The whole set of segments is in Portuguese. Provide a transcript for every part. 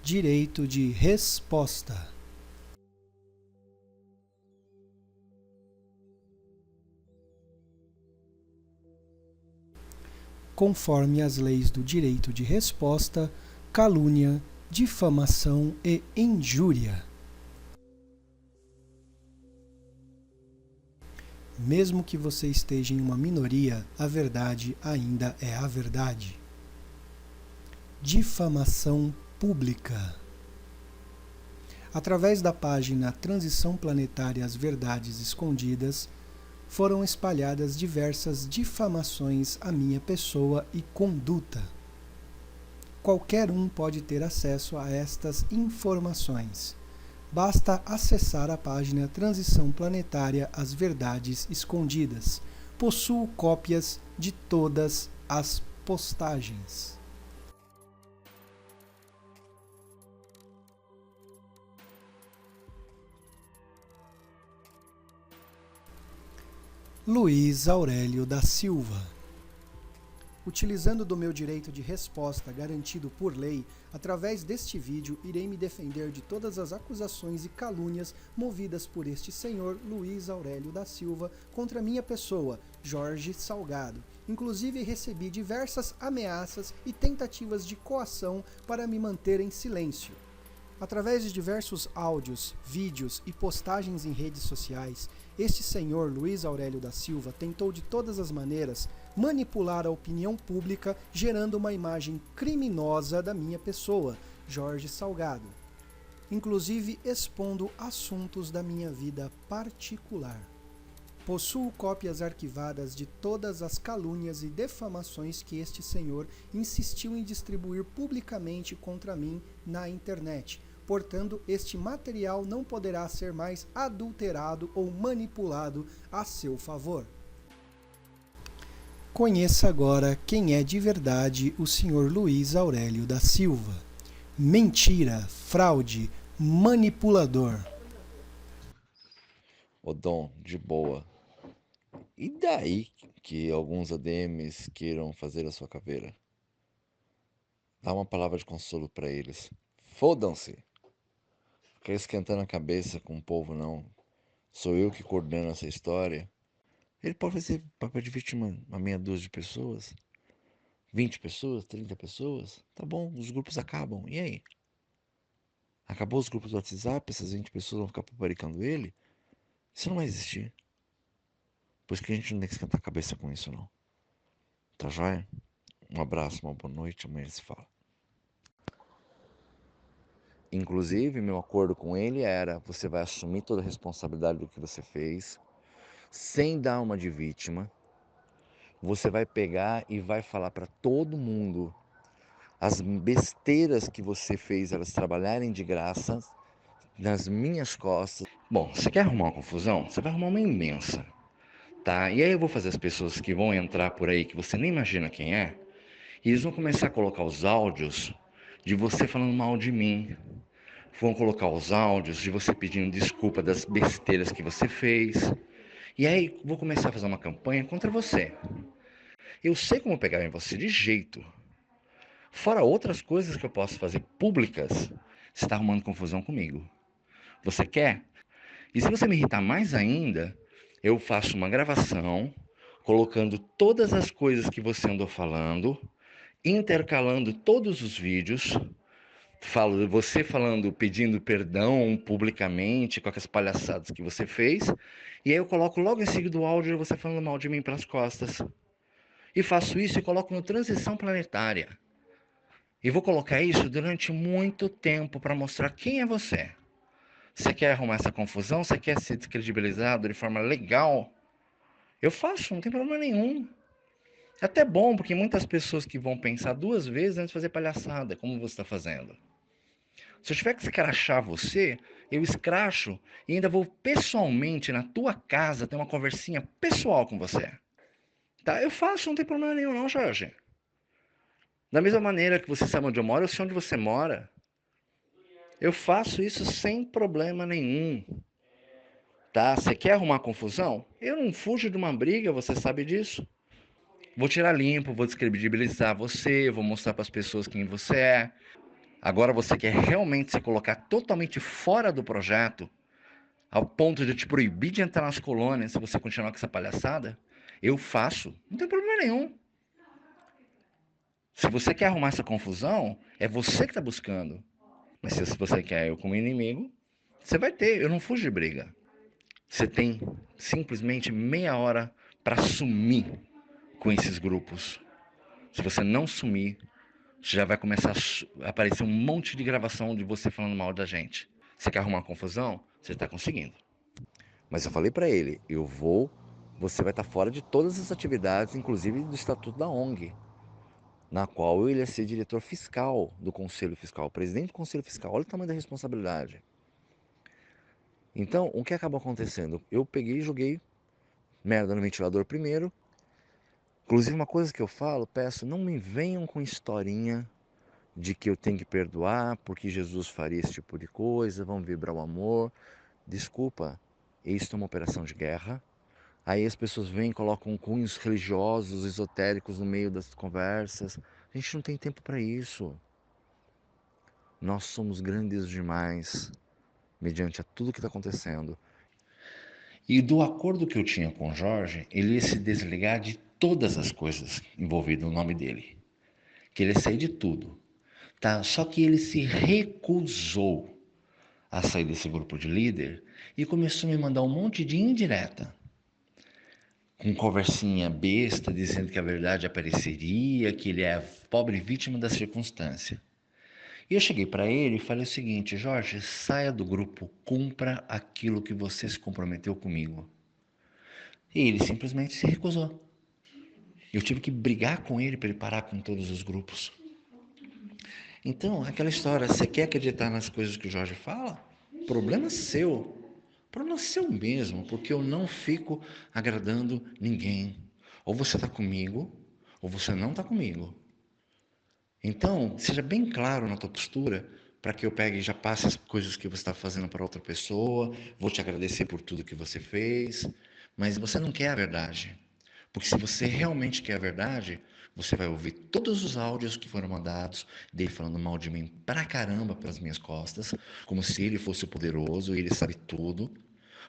direito de resposta. Conforme as leis do direito de resposta, calúnia, difamação e injúria. Mesmo que você esteja em uma minoria, a verdade ainda é a verdade. Difamação pública. Através da página Transição Planetária As Verdades Escondidas, foram espalhadas diversas difamações à minha pessoa e conduta. Qualquer um pode ter acesso a estas informações. Basta acessar a página Transição Planetária As Verdades Escondidas. Possuo cópias de todas as postagens. Luiz Aurélio da Silva. Utilizando do meu direito de resposta garantido por lei, através deste vídeo irei me defender de todas as acusações e calúnias movidas por este senhor Luiz Aurélio da Silva contra minha pessoa, Jorge Salgado. Inclusive recebi diversas ameaças e tentativas de coação para me manter em silêncio. Através de diversos áudios, vídeos e postagens em redes sociais, este senhor Luiz Aurélio da Silva tentou de todas as maneiras manipular a opinião pública, gerando uma imagem criminosa da minha pessoa, Jorge Salgado, inclusive expondo assuntos da minha vida particular. Possuo cópias arquivadas de todas as calúnias e defamações que este senhor insistiu em distribuir publicamente contra mim na internet. Portanto, este material não poderá ser mais adulterado ou manipulado a seu favor. Conheça agora quem é de verdade o Sr. Luiz Aurélio da Silva. Mentira, fraude, manipulador. Ô Dom, de boa. E daí que alguns ADMs queiram fazer a sua caveira? Dá uma palavra de consolo pra eles. Fodam-se! Ficar esquentando a cabeça com o povo, não. Sou eu que coordeno essa história. Ele pode fazer papel de vítima a meia dúzia de pessoas. 20 pessoas, 30 pessoas. Tá bom, os grupos acabam. E aí? Acabou os grupos do WhatsApp, essas 20 pessoas vão ficar paparicando ele? Isso não vai existir. Por isso que a gente não tem que esquentar a cabeça com isso, não. Tá joia? Um abraço, uma boa noite, amanhã se fala. Inclusive, meu acordo com ele era: você vai assumir toda a responsabilidade do que você fez, sem dar uma de vítima. Você vai pegar e vai falar para todo mundo as besteiras que você fez, elas trabalharem de graça nas minhas costas. Bom, você quer arrumar uma confusão? Você vai arrumar uma imensa, tá? E aí eu vou fazer as pessoas que vão entrar por aí, que você nem imagina quem é, e eles vão começar a colocar os áudios de você falando mal de mim. Vão colocar os áudios de você pedindo desculpa das besteiras que você fez. E aí vou começar a fazer uma campanha contra você. Eu sei como pegar em você de jeito. Fora outras coisas que eu posso fazer públicas, você está arrumando confusão comigo. Você quer? E se você me irritar mais ainda, eu faço uma gravação colocando todas as coisas que você andou falando, intercalando todos os vídeos, você falando, pedindo perdão publicamente com aquelas palhaçadas que você fez, e aí eu coloco logo em seguida o áudio de você falando mal de mim pelas costas. E faço isso e coloco no Transição Planetária. E vou colocar isso durante muito tempo para mostrar quem é você. Você quer arrumar essa confusão? Você quer ser descredibilizado de forma legal? Eu faço, não tem problema nenhum. É até bom, porque muitas pessoas que vão pensar duas vezes antes de fazer palhaçada, como você está fazendo. Se eu tiver que escrachar você, eu escracho e ainda vou pessoalmente na tua casa ter uma conversinha pessoal com você. Tá? Eu faço, não tem problema nenhum não, Jorge. Da mesma maneira que você sabe onde eu moro, eu sei onde você mora. Eu faço isso sem problema nenhum. Tá? Você quer arrumar confusão? Eu não fujo de uma briga, você sabe disso. Vou tirar limpo, vou descredibilizar você, vou mostrar para as pessoas quem você é. Agora você quer realmente se colocar totalmente fora do projeto, ao ponto de te proibir de entrar nas colônias se você continuar com essa palhaçada? Eu faço, não tem problema nenhum. Se você quer arrumar essa confusão, é você que está buscando. Mas se você quer eu como inimigo, você vai ter. Eu não fujo de briga. Você tem simplesmente meia hora para sumir com esses grupos. Se você não sumir, já vai começar a aparecer um monte de gravação de você falando mal da gente. Você quer arrumar confusão? Você está conseguindo. Mas eu falei para ele, você vai estar fora de todas as atividades, inclusive do estatuto da ONG, na qual ele ia ser diretor fiscal do Conselho Fiscal, presidente do Conselho Fiscal. Olha o tamanho da responsabilidade. Então, o que acabou acontecendo? Eu peguei e joguei merda no ventilador primeiro. Inclusive, uma coisa que eu falo, peço, não me venham com historinha de que eu tenho que perdoar porque Jesus faria esse tipo de coisa, vamos vibrar o amor. Desculpa, isso é uma operação de guerra. Aí as pessoas vêm e colocam cunhos religiosos, esotéricos no meio das conversas. A gente não tem tempo para isso. Nós somos grandes demais mediante a tudo que está acontecendo. E do acordo que eu tinha com o Jorge, ele ia se desligar de todas as coisas envolvidas no nome dele. Que ele ia sair de tudo. Tá? Só que ele se recusou a sair desse grupo de líder e começou a me mandar um monte de indireta. Com conversinha besta, dizendo que a verdade apareceria, que ele é a pobre vítima da circunstância. E eu cheguei para ele e falei o seguinte: Jorge, saia do grupo, cumpra aquilo que você se comprometeu comigo. E ele simplesmente se recusou. Eu tive que brigar com ele para ele parar com todos os grupos. Então, aquela história, você quer acreditar nas coisas que o Jorge fala? Problema seu. Problema seu mesmo, porque eu não fico agradando ninguém. Ou você está comigo, ou você não está comigo. Então, seja bem claro na tua postura, para que eu pegue e já passe as coisas que você está fazendo para outra pessoa, vou te agradecer por tudo que você fez, mas você não quer a verdade. Porque se você realmente quer a verdade, você vai ouvir todos os áudios que foram mandados dele falando mal de mim pra caramba pelas minhas costas, como se ele fosse o poderoso, ele sabe tudo.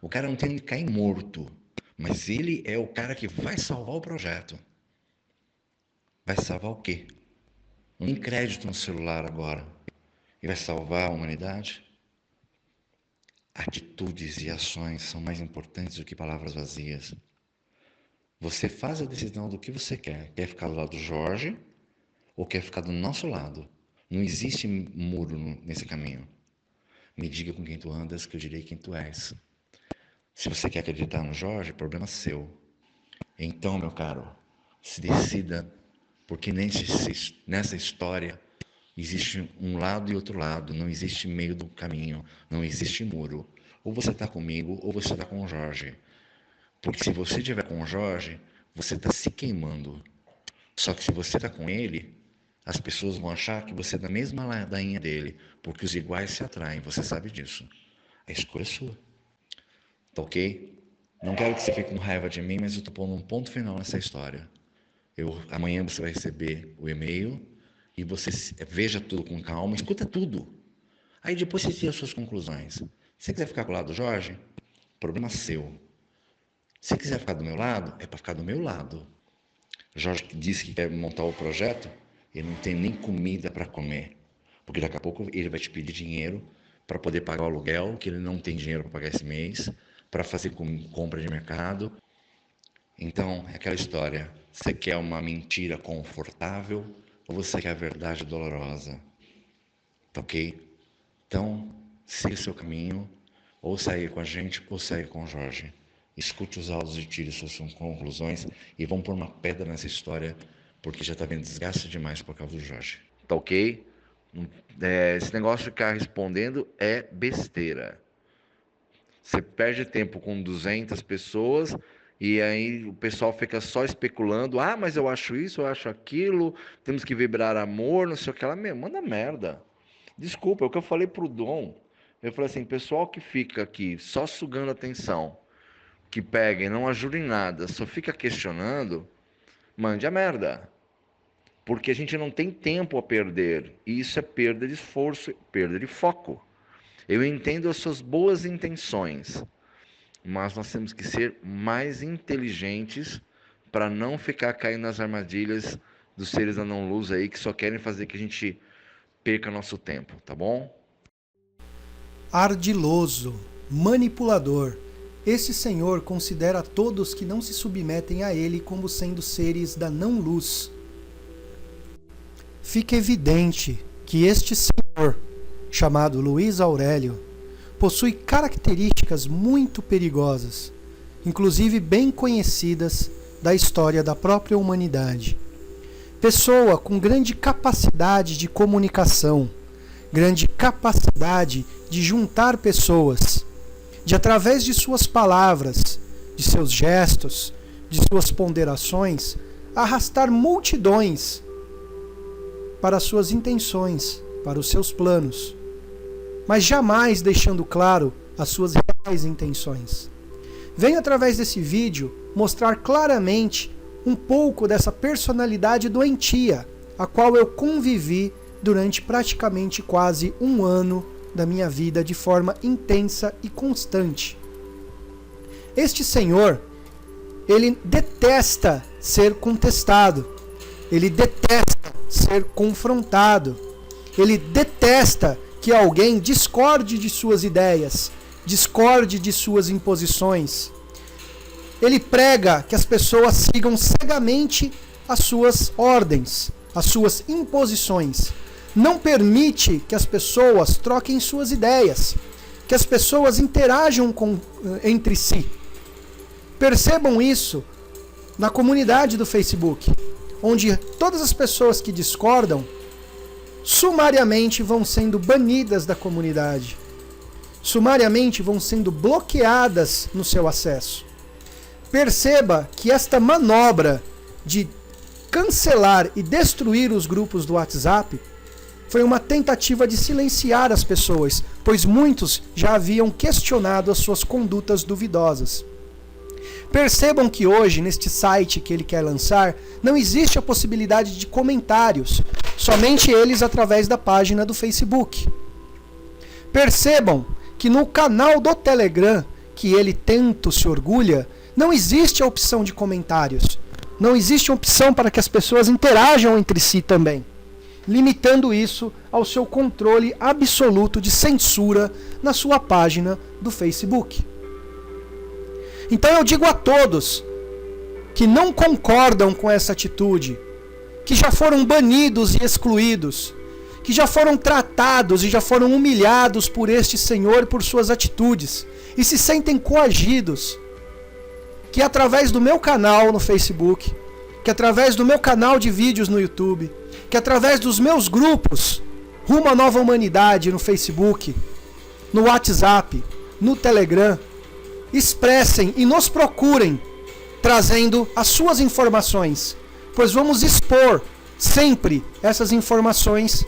O cara não tem que cair morto, mas ele é o cara que vai salvar o projeto. Vai salvar o quê? Um crédito no celular agora. E vai salvar a humanidade? Atitudes e ações são mais importantes do que palavras vazias. Você faz a decisão do que você quer. Quer ficar do lado do Jorge ou quer ficar do nosso lado? Não existe muro nesse caminho. Me diga com quem tu andas, que eu direi quem tu és. Se você quer acreditar no Jorge, problema seu. Então, meu caro, se decida, porque nessa história existe um lado e outro lado, não existe meio do caminho, não existe muro. Ou você está comigo ou você está com o Jorge. Porque se você estiver com o Jorge, você está se queimando. Só que se você está com ele, as pessoas vão achar que você é da mesma ladainha dele, porque os iguais se atraem, você sabe disso. A escolha é sua. Tá ok? Não quero que você fique com raiva de mim, mas eu estou pondo um ponto final nessa história. Amanhã você vai receber o e-mail e você veja tudo com calma, escuta tudo. Aí depois você tira as suas conclusões. Se você quiser ficar com o lado do Jorge, problema seu. Se você quiser ficar do meu lado, é para ficar do meu lado. O Jorge disse que quer montar o projeto, ele não tem nem comida para comer. Porque daqui a pouco ele vai te pedir dinheiro para poder pagar o aluguel, que ele não tem dinheiro para pagar esse mês, para fazer compra de mercado. Então, é aquela história. Você quer uma mentira confortável ou você quer a verdade dolorosa? Tá ok? Então, siga seu caminho, ou sair com a gente ou sair com o Jorge. Escute os áudios e tire suas conclusões e vamos pôr uma pedra nessa história, porque já está vendo desgaste demais por causa do Jorge. Tá ok? Esse negócio de ficar respondendo é besteira. Você perde tempo com 200 pessoas e aí o pessoal fica só especulando. Ah, mas eu acho isso, eu acho aquilo. Temos que vibrar amor, não sei o que lá. Manda merda. Desculpa, é o que eu falei pro Dom. Eu falei assim, pessoal que fica aqui só sugando atenção, que pega e não ajuda em nada, só fica questionando, mande a merda. porque a gente não tem tempo a perder, e isso é perda de esforço, perda de foco. Eu entendo as suas boas intenções, mas nós temos que ser mais inteligentes para não ficar caindo nas armadilhas dos seres anão-luz aí que só querem fazer que a gente perca nosso tempo, tá bom? Ardiloso, manipulador. Esse senhor considera todos que não se submetem a ele como sendo seres da não-luz. Fica evidente que este senhor, chamado Luiz Aurélio, possui características muito perigosas, inclusive bem conhecidas da história da própria humanidade. Pessoa com grande capacidade de comunicação, grande capacidade de juntar pessoas, de através de suas palavras, de seus gestos, de suas ponderações, arrastar multidões para suas intenções, para os seus planos, mas jamais deixando claro as suas reais intenções. Venho através desse vídeo mostrar claramente um pouco dessa personalidade doentia, a qual eu convivi durante praticamente quase um ano da minha vida de forma intensa e constante. Este senhor, ele detesta ser contestado, ele detesta ser confrontado, ele detesta que alguém discorde de suas ideias, discorde de suas imposições. Ele prega que as pessoas sigam cegamente as suas ordens, as suas imposições. Não permite que as pessoas troquem suas ideias, que as pessoas interajam entre si. Percebam isso na comunidade do Facebook, onde todas as pessoas que discordam sumariamente vão sendo banidas da comunidade. Sumariamente vão sendo bloqueadas no seu acesso. Perceba que esta manobra de cancelar e destruir os grupos do WhatsApp foi uma tentativa de silenciar as pessoas, pois muitos já haviam questionado as suas condutas duvidosas. Percebam que hoje, neste site que ele quer lançar, não existe a possibilidade de comentários, somente eles através da página do Facebook. Percebam que no canal do Telegram, que ele tanto se orgulha, não existe a opção de comentários. Não existe opção para que as pessoas interajam entre si também, limitando isso ao seu controle absoluto de censura na sua página do Facebook. Então eu digo a todos que não concordam com essa atitude, que já foram banidos e excluídos, que já foram tratados e já foram humilhados por este senhor por suas atitudes e se sentem coagidos, que através do meu canal no Facebook, que através do meu canal de vídeos no YouTube, que através dos meus grupos Rumo à Nova Humanidade no Facebook, no WhatsApp, no Telegram, expressem e nos procurem trazendo as suas informações, pois vamos expor sempre essas informações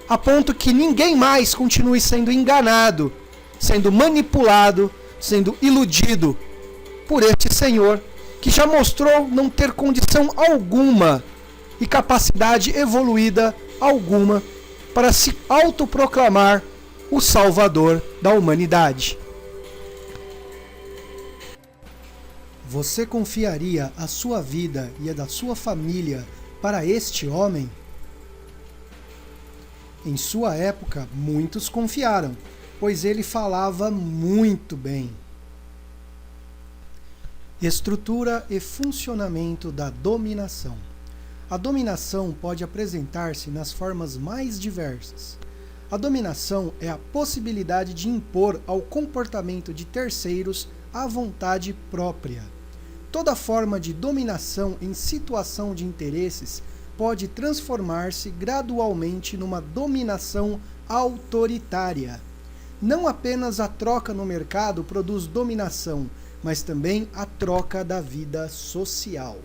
a ponto que ninguém mais continue sendo enganado, sendo manipulado, sendo iludido por este senhor que já mostrou não ter condição alguma e capacidade evoluída alguma para se autoproclamar o salvador da humanidade. Você confiaria a sua vida e a da sua família para este homem? Em sua época, muitos confiaram, pois ele falava muito bem. Estrutura e funcionamento da dominação. A dominação pode apresentar-se nas formas mais diversas. A dominação é a possibilidade de impor ao comportamento de terceiros a vontade própria. Toda forma de dominação em situação de interesses pode transformar-se gradualmente numa dominação autoritária. Não apenas a troca no mercado produz dominação, mas também a troca da vida social.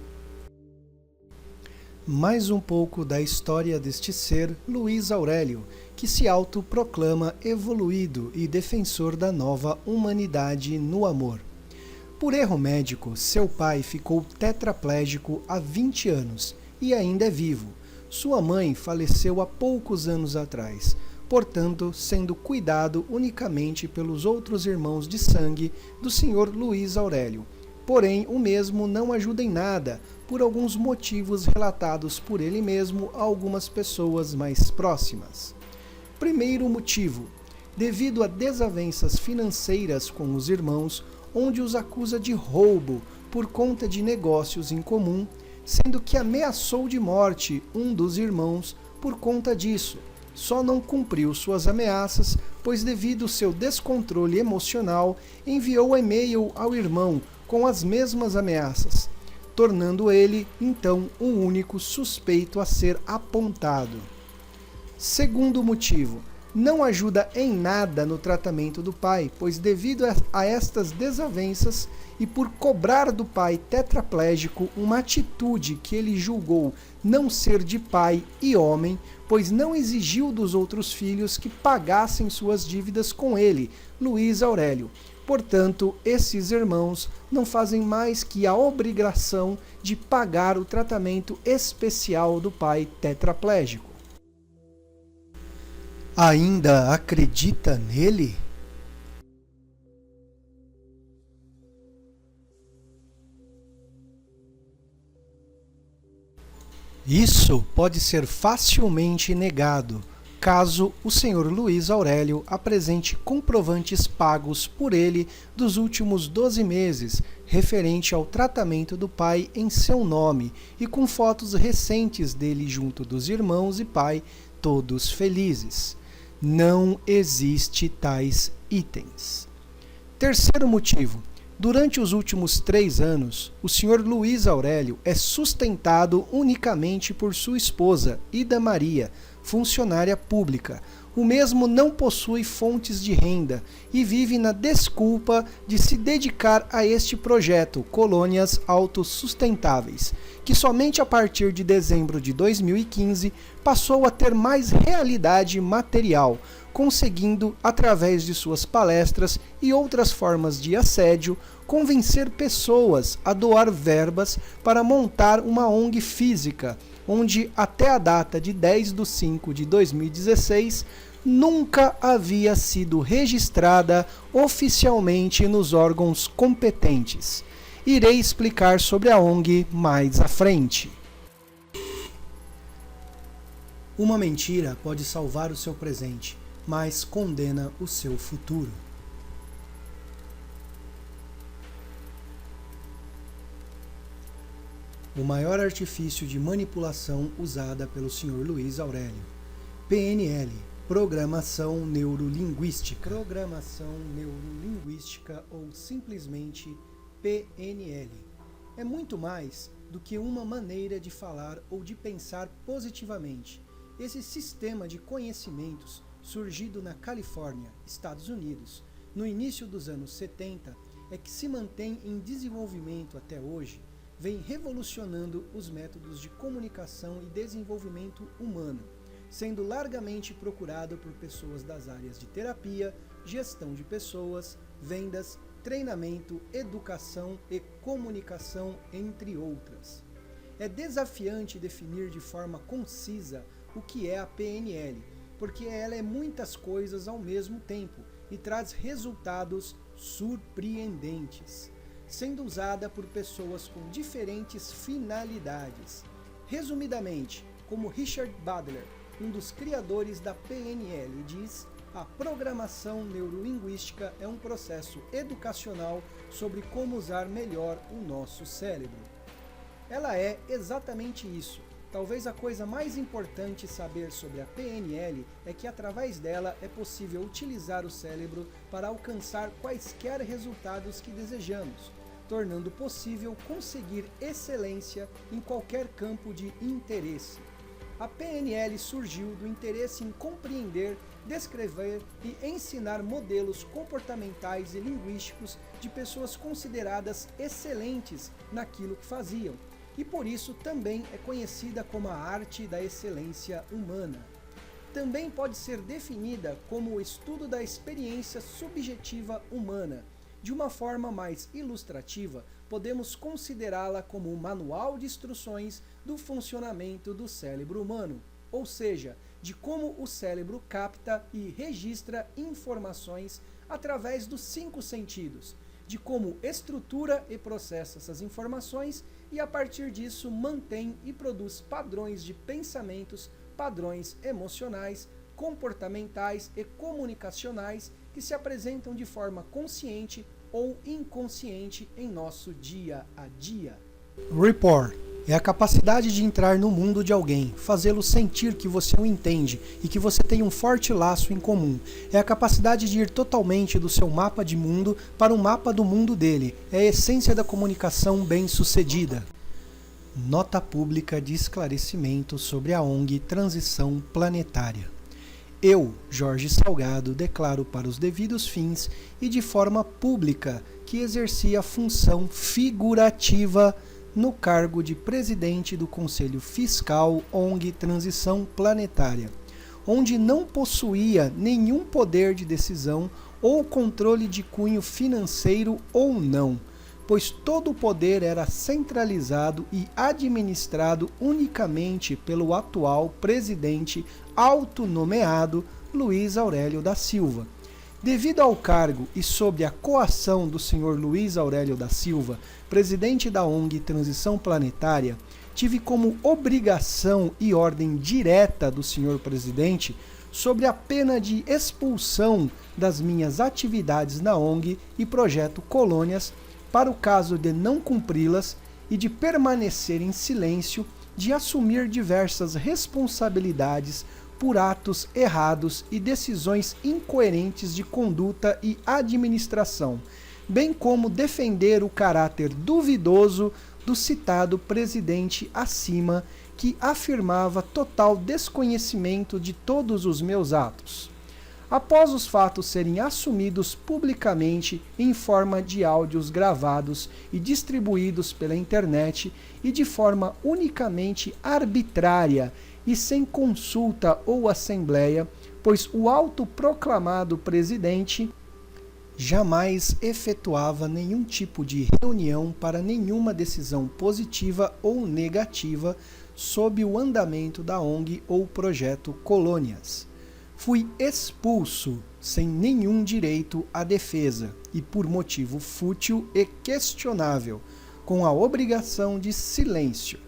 Mais um pouco da história deste ser, Luiz Aurélio, que se autoproclama evoluído e defensor da nova humanidade no amor. Por erro médico, seu pai ficou tetraplégico há 20 anos e ainda é vivo. Sua mãe faleceu há poucos anos atrás, portanto, sendo cuidado unicamente pelos outros irmãos de sangue do Sr. Luís Aurélio. Porém, o mesmo não ajuda em nada, por alguns motivos relatados por ele mesmo a algumas pessoas mais próximas. Primeiro motivo: devido a desavenças financeiras com os irmãos, onde os acusa de roubo por conta de negócios em comum, sendo que ameaçou de morte um dos irmãos por conta disso. Só não cumpriu suas ameaças, pois devido ao seu descontrole emocional, enviou e-mail ao irmão com as mesmas ameaças, tornando ele, então, o único suspeito a ser apontado. Segundo motivo: não ajuda em nada no tratamento do pai, pois devido a estas desavenças e por cobrar do pai tetraplégico uma atitude que ele julgou não ser de pai e homem, pois não exigiu dos outros filhos que pagassem suas dívidas com ele, Luís Aurélio. Portanto, esses irmãos não fazem mais que a obrigação de pagar o tratamento especial do pai tetraplégico. Ainda acredita nele? Isso pode ser facilmente negado, caso o Sr. Luís Aurélio apresente comprovantes pagos por ele dos últimos 12 meses, referente ao tratamento do pai em seu nome e com fotos recentes dele junto dos irmãos e pai, todos felizes. Não existe tais itens. Terceiro motivo: durante os últimos 3 anos, o Sr. Luís Aurélio é sustentado unicamente por sua esposa, Ida Maria, funcionária pública. O mesmo não possui fontes de renda e vive na desculpa de se dedicar a este projeto, Colônias Autossustentáveis, que somente a partir de dezembro de 2015 passou a ter mais realidade material, conseguindo, através de suas palestras e outras formas de assédio, convencer pessoas a doar verbas para montar uma ONG física, onde até a data de 10/5/2016 nunca havia sido registrada oficialmente nos órgãos competentes. Irei explicar sobre a ONG mais à frente. Uma mentira pode salvar o seu presente, mas condena o seu futuro. O maior artifício de manipulação usada pelo Sr. Luís Aurélio. PNL, Programação Neurolinguística. Programação Neurolinguística ou simplesmente PNL. É muito mais do que uma maneira de falar ou de pensar positivamente. Esse sistema de conhecimentos, surgido na Califórnia, Estados Unidos, no início dos anos 70, é que se mantém em desenvolvimento até hoje, vem revolucionando os métodos de comunicação e desenvolvimento humano, sendo largamente procurado por pessoas das áreas de terapia, gestão de pessoas, vendas, treinamento, educação e comunicação, entre outras. É desafiante definir de forma concisa o que é a PNL, porque ela é muitas coisas ao mesmo tempo e traz resultados surpreendentes, sendo usada por pessoas com diferentes finalidades. Resumidamente, como Richard Bandler, um dos criadores da PNL, diz, a programação neurolinguística é um processo educacional sobre como usar melhor o nosso cérebro. Ela é exatamente isso. Talvez a coisa mais importante saber sobre a PNL é que através dela é possível utilizar o cérebro para alcançar quaisquer resultados que desejamos, tornando possível conseguir excelência em qualquer campo de interesse. A PNL surgiu do interesse em compreender, descrever e ensinar modelos comportamentais e linguísticos de pessoas consideradas excelentes naquilo que faziam, e por isso também é conhecida como a arte da excelência humana. Também pode ser definida como o estudo da experiência subjetiva humana, De uma forma mais ilustrativa, podemos considerá-la como um manual de instruções do funcionamento do cérebro humano, ou seja, de como o cérebro capta e registra informações através dos 5 sentidos, de como estrutura e processa essas informações e, a partir disso, mantém e produz padrões de pensamentos, padrões emocionais, comportamentais e comunicacionais que se apresentam de forma consciente ou inconsciente em nosso dia a dia. Rapport é a capacidade de entrar no mundo de alguém, fazê-lo sentir que você o entende e que você tem um forte laço em comum. É a capacidade de ir totalmente do seu mapa de mundo para o mapa do mundo dele. É a essência da comunicação bem-sucedida. Nota pública de esclarecimento sobre a ONG Transição Planetária. Eu, Jorge Salgado, declaro para os devidos fins e de forma pública que exerci a função figurativa no cargo de presidente do Conselho Fiscal ONG Transição Planetária, onde não possuía nenhum poder de decisão ou controle de cunho financeiro ou não, pois todo o poder era centralizado e administrado unicamente pelo atual presidente autonomeado Luiz Aurélio da Silva. Devido ao cargo e sob a coação do Sr. Luiz Aurélio da Silva, presidente da ONG Transição Planetária, tive como obrigação e ordem direta do Sr. Presidente, sobre a pena de expulsão das minhas atividades na ONG e Projeto Colônias, para o caso de não cumpri-las e de permanecer em silêncio, de assumir diversas responsabilidades por atos errados e decisões incoerentes de conduta e administração, bem como defender o caráter duvidoso do citado presidente acima, que afirmava total desconhecimento de todos os meus atos. Após os fatos serem assumidos publicamente em forma de áudios gravados e distribuídos pela internet e de forma unicamente arbitrária e sem consulta ou assembleia, pois o autoproclamado presidente jamais efetuava nenhum tipo de reunião para nenhuma decisão positiva ou negativa sob o andamento da ONG ou Projeto Colônias. Fui expulso sem nenhum direito à defesa e por motivo fútil e questionável, com a obrigação de silêncio.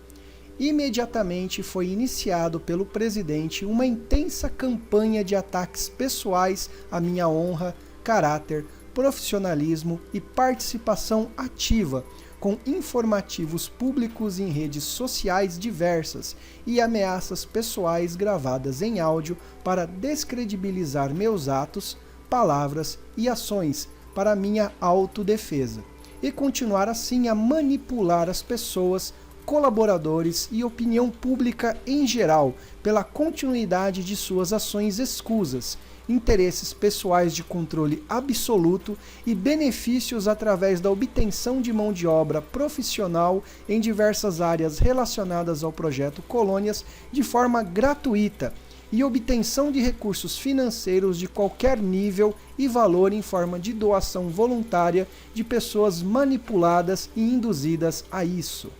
Imediatamente foi iniciado pelo presidente uma intensa campanha de ataques pessoais à minha honra, caráter, profissionalismo e participação ativa, com informativos públicos em redes sociais diversas e ameaças pessoais gravadas em áudio para descredibilizar meus atos, palavras e ações para minha autodefesa, e continuar assim a manipular as pessoas, colaboradores e opinião pública em geral pela continuidade de suas ações escusas, interesses pessoais de controle absoluto e benefícios através da obtenção de mão de obra profissional em diversas áreas relacionadas ao projeto Colônias de forma gratuita e obtenção de recursos financeiros de qualquer nível e valor em forma de doação voluntária de pessoas manipuladas e induzidas a isso.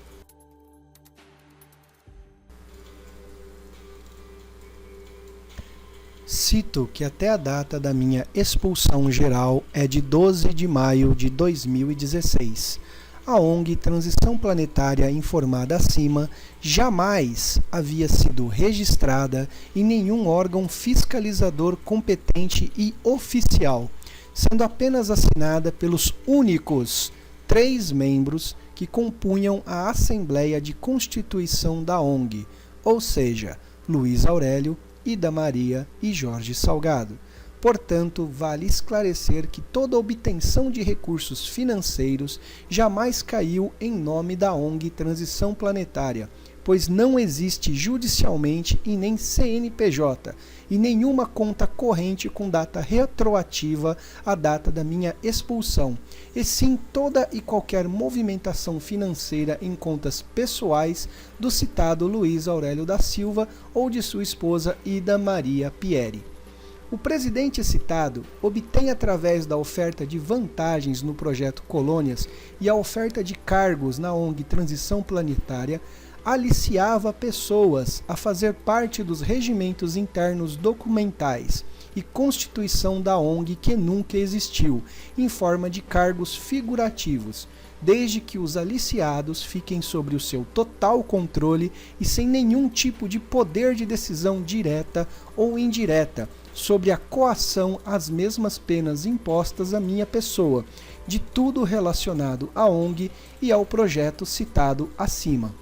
Cito que até a data da minha expulsão geral é de 12 de maio de 2016. A ONG Transição Planetária informada acima jamais havia sido registrada em nenhum órgão fiscalizador competente e oficial, sendo apenas assinada pelos únicos 3 membros que compunham a Assembleia de Constituição da ONG, ou seja, Luiz Aurélio, Ida Maria e Jorge Salgado. Portanto, vale esclarecer que toda obtenção de recursos financeiros jamais caiu em nome da ONG Transição Planetária, pois não existe judicialmente e nem CNPJ e nenhuma conta corrente com data retroativa à data da minha expulsão, e sim toda e qualquer movimentação financeira em contas pessoais do citado Luiz Aurélio da Silva ou de sua esposa Ida Maria Pieri. O presidente citado obtém, através da oferta de vantagens no projeto Colônias e a oferta de cargos na ONG Transição Planetária, aliciava pessoas a fazer parte dos regimentos internos documentais e constituição da ONG que nunca existiu, em forma de cargos figurativos, desde que os aliciados fiquem sobre o seu total controle e sem nenhum tipo de poder de decisão direta ou indireta, sobre a coação às mesmas penas impostas à minha pessoa, de tudo relacionado à ONG e ao projeto citado acima.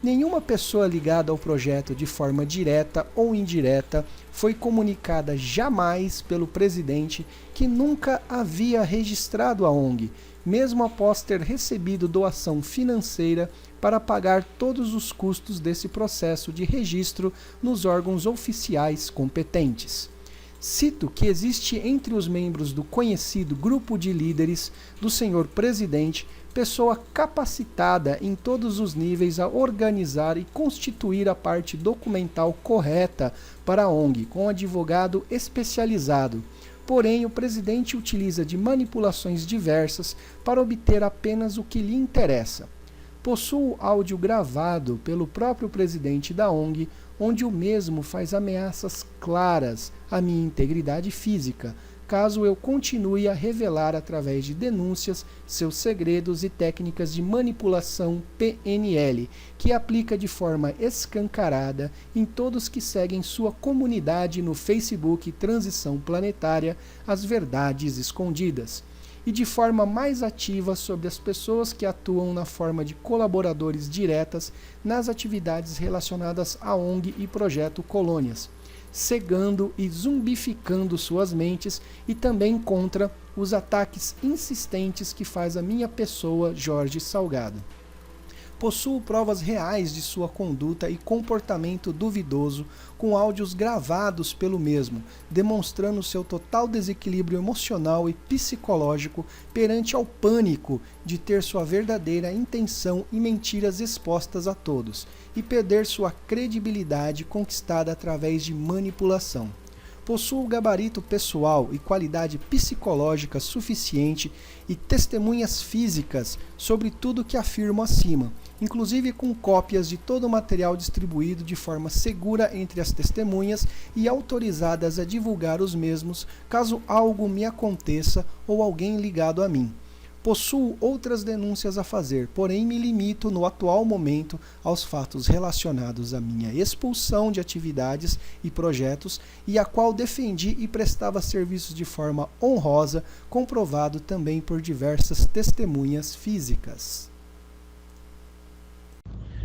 Nenhuma pessoa ligada ao projeto de forma direta ou indireta foi comunicada jamais pelo presidente que nunca havia registrado a ONG, mesmo após ter recebido doação financeira para pagar todos os custos desse processo de registro nos órgãos oficiais competentes. Cito que existe entre os membros do conhecido grupo de líderes do senhor presidente pessoa capacitada em todos os níveis a organizar e constituir a parte documental correta para a ONG, com advogado especializado. Porém, o presidente utiliza de manipulações diversas para obter apenas o que lhe interessa. Possuo áudio gravado pelo próprio presidente da ONG, onde o mesmo faz ameaças claras à minha integridade física, caso eu continue a revelar através de denúncias seus segredos e técnicas de manipulação PNL, que aplica de forma escancarada em todos que seguem sua comunidade no Facebook Transição Planetária, as verdades escondidas, e de forma mais ativa sobre as pessoas que atuam na forma de colaboradores diretas nas atividades relacionadas à ONG e Projeto Colônias, cegando e zumbificando suas mentes, e também contra os ataques insistentes que faz a minha pessoa, Jorge Salgado. Possuo provas reais de sua conduta e comportamento duvidoso, com áudios gravados pelo mesmo, demonstrando seu total desequilíbrio emocional e psicológico perante ao pânico de ter sua verdadeira intenção e mentiras expostas a todos, e perder sua credibilidade conquistada através de manipulação. Possuo gabarito pessoal e qualidade psicológica suficiente e testemunhas físicas sobre tudo que afirmo acima, inclusive com cópias de todo o material distribuído de forma segura entre as testemunhas e autorizadas a divulgar os mesmos caso algo me aconteça ou alguém ligado a mim. Possuo outras denúncias a fazer, porém me limito no atual momento aos fatos relacionados à minha expulsão de atividades e projetos, e a qual defendi e prestava serviços de forma honrosa, comprovado também por diversas testemunhas físicas.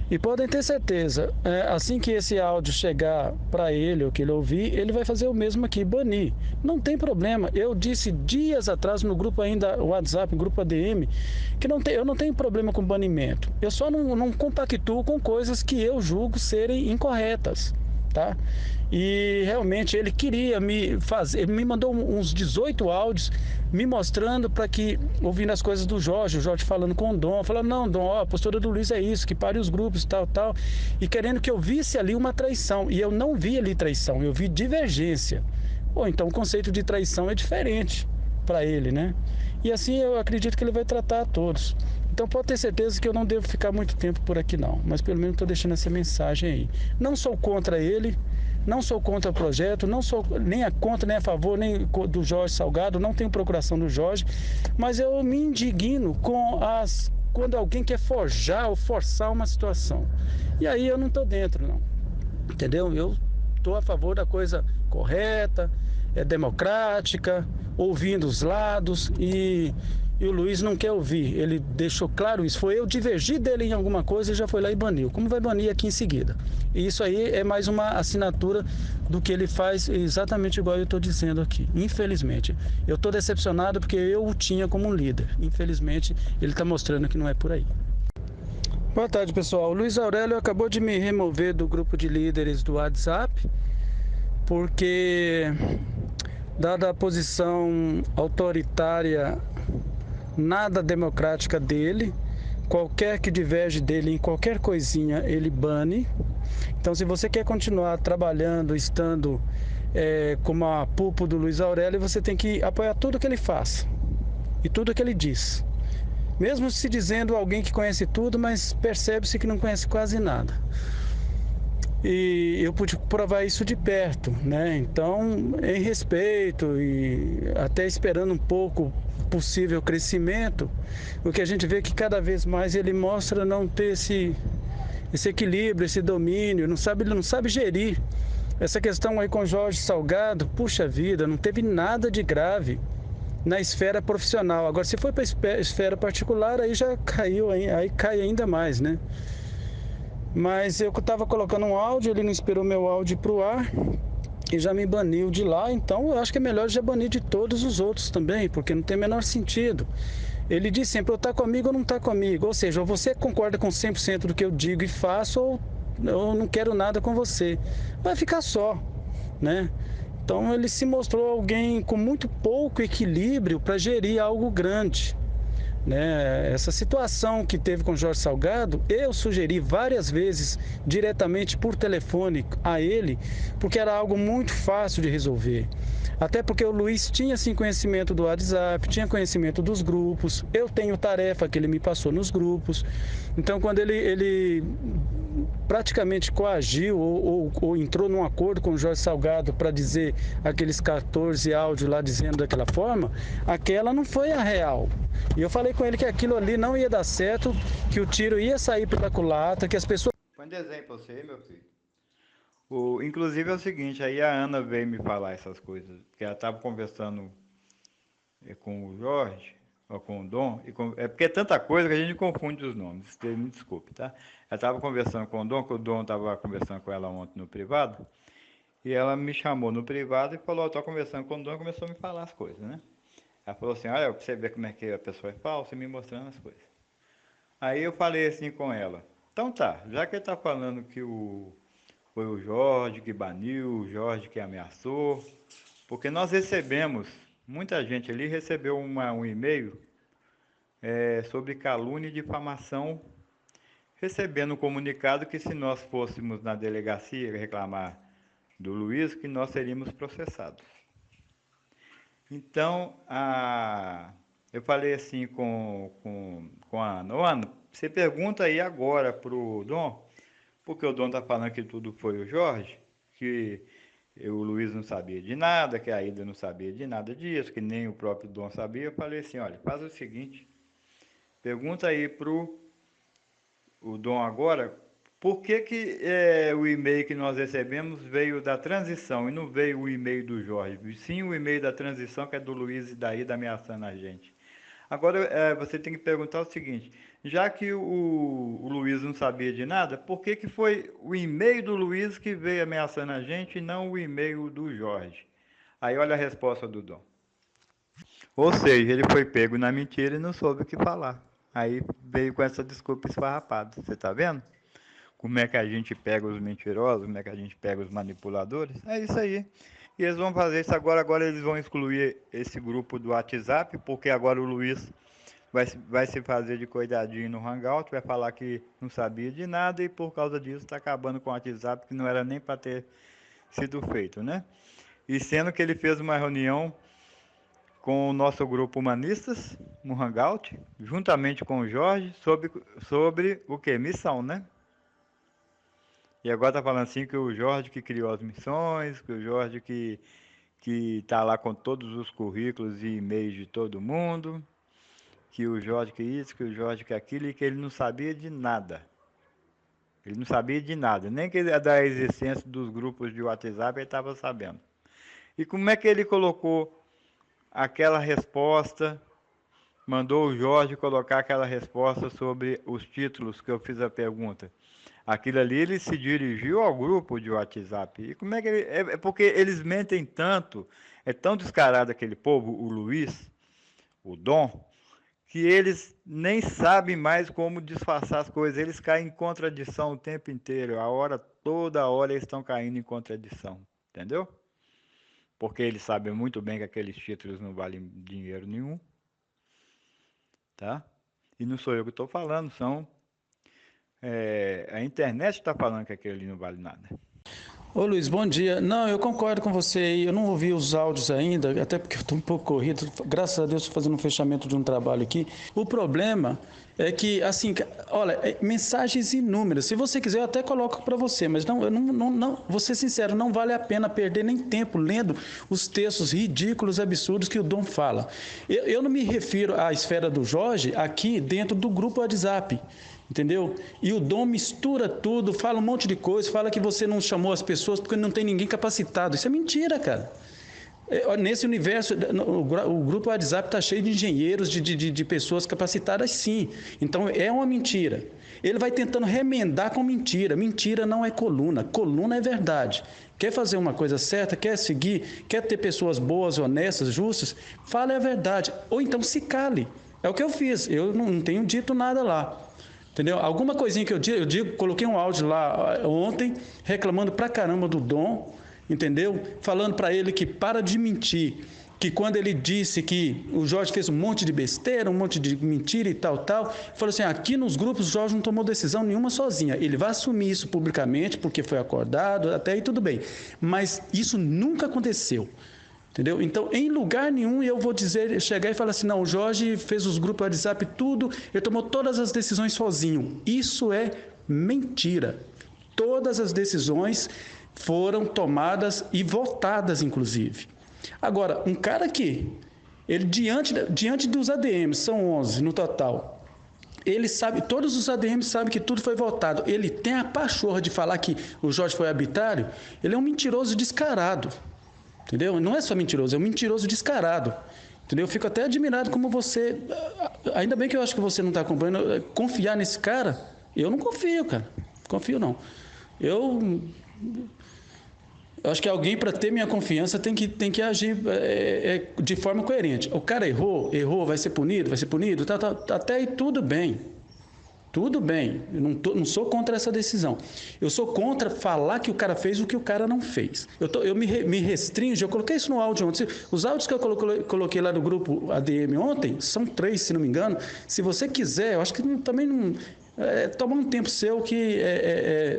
E podem ter certeza, assim que esse áudio chegar para ele, ou que ele ouvir, ele vai fazer o mesmo aqui, banir. Não tem problema. Eu disse dias atrás no grupo ainda, WhatsApp, grupo ADM, que eu não tenho problema com banimento. Eu só não compactuo com coisas que eu julgo serem incorretas, tá? E realmente ele queria me fazer, ele me mandou uns 18 áudios me mostrando para que, ouvindo as coisas do Jorge, o Jorge falando com o Dom, falando, não, Dom, ó, a postura do Luiz é isso, que pare os grupos, tal, e querendo que eu visse ali uma traição, e eu não vi ali traição, eu vi divergência. Ou então o conceito de traição é diferente para ele, né? E assim eu acredito que ele vai tratar a todos. Então pode ter certeza que eu não devo ficar muito tempo por aqui não, mas pelo menos estou deixando essa mensagem aí. Não sou contra ele, não sou contra o projeto, não sou nem a contra, nem a favor, nem do Jorge Salgado, não tenho procuração do Jorge, mas eu me indigno quando alguém quer forjar ou forçar uma situação. E aí eu não estou dentro, não. Entendeu? Eu estou a favor da coisa correta, democrática, ouvindo os lados, e o Luiz não quer ouvir, ele deixou claro isso. Foi eu divergir dele em alguma coisa e já foi lá e baniu. Como vai banir aqui em seguida? E isso aí é mais uma assinatura do que ele faz exatamente igual eu estou dizendo aqui. Infelizmente, eu estou decepcionado porque eu o tinha como um líder. Infelizmente, ele está mostrando que não é por aí. Boa tarde, pessoal. O Luiz Aurélio acabou de me remover do grupo de líderes do WhatsApp, porque, dada a posição autoritária, nada democrática dele, qualquer que diverge dele em qualquer coisinha, ele bane. Então, se você quer continuar trabalhando, estando como a pulpo do Luiz Aurélio, você tem que apoiar tudo que ele faz e tudo que ele diz. Mesmo se dizendo alguém que conhece tudo, mas percebe-se que não conhece quase nada. E eu pude provar isso de perto, né? Então, em respeito e até esperando um pouco possível crescimento, o que a gente vê é que cada vez mais ele mostra não ter esse equilíbrio, esse domínio, ele não sabe gerir. Essa questão aí com Jorge Salgado, puxa vida, não teve nada de grave na esfera profissional. Agora, se foi para a esfera particular, aí já caiu, aí cai ainda mais, né? Mas eu estava colocando um áudio, ele não esperou meu áudio para o ar e já me baniu de lá, então eu acho que é melhor já banir de todos os outros também, porque não tem o menor sentido. Ele diz sempre, ou está comigo ou não está comigo, ou seja, ou você concorda com 100% do que eu digo e faço, ou eu não quero nada com você. Vai ficar só, né? Então ele se mostrou alguém com muito pouco equilíbrio para gerir algo grande, né? Essa situação que teve com Jorge Salgado, eu sugeri várias vezes diretamente por telefone a ele, porque era algo muito fácil de resolver. Até porque o Luiz tinha sim conhecimento do WhatsApp, tinha conhecimento dos grupos, eu tenho tarefa que ele me passou nos grupos. Então, quando ele praticamente coagiu ou entrou num acordo com o Jorge Salgado para dizer aqueles 14 áudios lá dizendo daquela forma, aquela não foi a real. E eu falei com ele que aquilo ali não ia dar certo, que o tiro ia sair pela culatra, que as pessoas... Põe desenho pra você, meu filho. Inclusive é o seguinte, aí a Ana veio me falar essas coisas, porque ela estava conversando com o Jorge, ou com o Dom, é porque é tanta coisa que a gente confunde os nomes, me desculpe, tá? Ela estava conversando com o Dom, que o Dom estava conversando com ela ontem no privado, e ela me chamou no privado e falou, eu tô conversando com o Dom, e começou a me falar as coisas, né? Ela falou assim, olha, pra você ver como é que a pessoa é falsa, me mostrando as coisas. Aí eu falei assim com ela, então tá, já que ele tá falando que foi o Jorge que baniu, o Jorge que ameaçou, porque nós recebemos, muita gente ali recebeu um e-mail sobre calúnia e difamação, recebendo um comunicado que se nós fôssemos na delegacia reclamar do Luiz, que nós seríamos processados. Então, eu falei assim com a Ana, ô Ana, você pergunta aí agora pro Dom, porque o Dom está falando que tudo foi o Jorge, que o Luiz não sabia de nada, que a Ida não sabia de nada disso, que nem o próprio Dom sabia. Eu falei assim, olha, faz o seguinte, pergunta aí pro o Dom agora, por que o e-mail que nós recebemos veio da transição e não veio o e-mail do Jorge, e sim o e-mail da transição que é do Luiz e da Ida ameaçando a gente. Agora, você tem que perguntar o seguinte, já que o Luiz não sabia de nada, por que foi o e-mail do Luiz que veio ameaçando a gente e não o e-mail do Jorge? Aí olha a resposta do Dom. Ou seja, ele foi pego na mentira e não soube o que falar. Aí veio com essa desculpa esfarrapada. Você está vendo? Como é que a gente pega os mentirosos, como é que a gente pega os manipuladores? É isso aí. E eles vão fazer isso agora. Agora eles vão excluir esse grupo do WhatsApp, porque agora o Luiz vai se fazer de coitadinho no Hangout, vai falar que não sabia de nada e por causa disso está acabando com o WhatsApp, que não era nem para ter sido feito, né? E sendo que ele fez uma reunião com o nosso grupo Humanistas, no Hangout, juntamente com o Jorge, sobre o que? Missão, né? E agora está falando assim que o Jorge que criou as missões, que o Jorge que está lá com todos os currículos e e-mails de todo mundo, que o Jorge que isso, que o Jorge que aquilo, e que ele não sabia de nada. Ele não sabia de nada, nem que da existência dos grupos de WhatsApp ele estava sabendo. E como é que ele colocou aquela resposta, mandou o Jorge colocar aquela resposta sobre os títulos que eu fiz a pergunta? Aquilo ali ele se dirigiu ao grupo de WhatsApp. E como é que ele... É porque eles mentem tanto, é tão descarado aquele povo, o Luiz, o Dom, que eles nem sabem mais como disfarçar as coisas. Eles caem em contradição o tempo inteiro. Toda hora eles estão caindo em contradição. Entendeu? Porque eles sabem muito bem que aqueles títulos não valem dinheiro nenhum. Tá? E não sou eu que estou falando, a internet está falando que aquele ali não vale nada. Ô Luiz, bom dia. Não, eu concordo com você aí. Eu não ouvi os áudios ainda, até porque eu estou um pouco corrido. Graças a Deus, estou fazendo um fechamento de um trabalho aqui. O problema é que, assim, olha, mensagens inúmeras. Se você quiser, eu até coloco para você, mas vou ser sincero, não vale a pena perder nem tempo lendo os textos ridículos, absurdos que o Dom fala. Eu não me refiro à esfera do Jorge aqui dentro do grupo WhatsApp. Entendeu? E o Dom mistura tudo, fala um monte de coisa, fala que você não chamou as pessoas porque não tem ninguém capacitado. Isso é mentira, cara. Nesse universo, o grupo WhatsApp está cheio de engenheiros, de pessoas capacitadas, sim. Então, é uma mentira. Ele vai tentando remendar com mentira. Mentira não é coluna. Coluna é verdade. Quer fazer uma coisa certa, quer seguir, quer ter pessoas boas, honestas, justas, fale a verdade. Ou então se cale. É o que eu fiz. Eu não tenho dito nada lá. Entendeu? Alguma coisinha que eu digo, coloquei um áudio lá ontem, reclamando pra caramba do Dom, entendeu? Falando para ele que para de mentir, que quando ele disse que o Jorge fez um monte de besteira, um monte de mentira e tal, falou assim, aqui nos grupos o Jorge não tomou decisão nenhuma sozinha, ele vai assumir isso publicamente porque foi acordado, até aí tudo bem, mas isso nunca aconteceu. Entendeu? Então, em lugar nenhum eu vou chegar e falar assim, não, o Jorge fez os grupos WhatsApp, tudo, ele tomou todas as decisões sozinho. Isso é mentira. Todas as decisões foram tomadas e votadas, inclusive. Agora, um cara que, ele diante dos ADMs, são 11 no total, ele sabe, todos os ADMs sabem que tudo foi votado, ele tem a pachorra de falar que o Jorge foi arbitrário, ele é um mentiroso descarado. Entendeu? Não é só mentiroso, é um mentiroso descarado. Entendeu? Eu fico até admirado como você... Ainda bem que eu acho que você não está acompanhando. Confiar nesse cara, eu não confio, cara. Confio não. Eu acho que alguém, para ter minha confiança, tem que agir de forma coerente. O cara errou, vai ser punido, até aí tudo bem. Tudo bem, eu não sou contra essa decisão. Eu sou contra falar que o cara fez o que o cara não fez. Eu me restringo, eu coloquei isso no áudio ontem. Os áudios que eu coloquei lá no grupo ADM ontem, são 3, se não me engano. Se você quiser, eu acho que também não... tomar um tempo seu que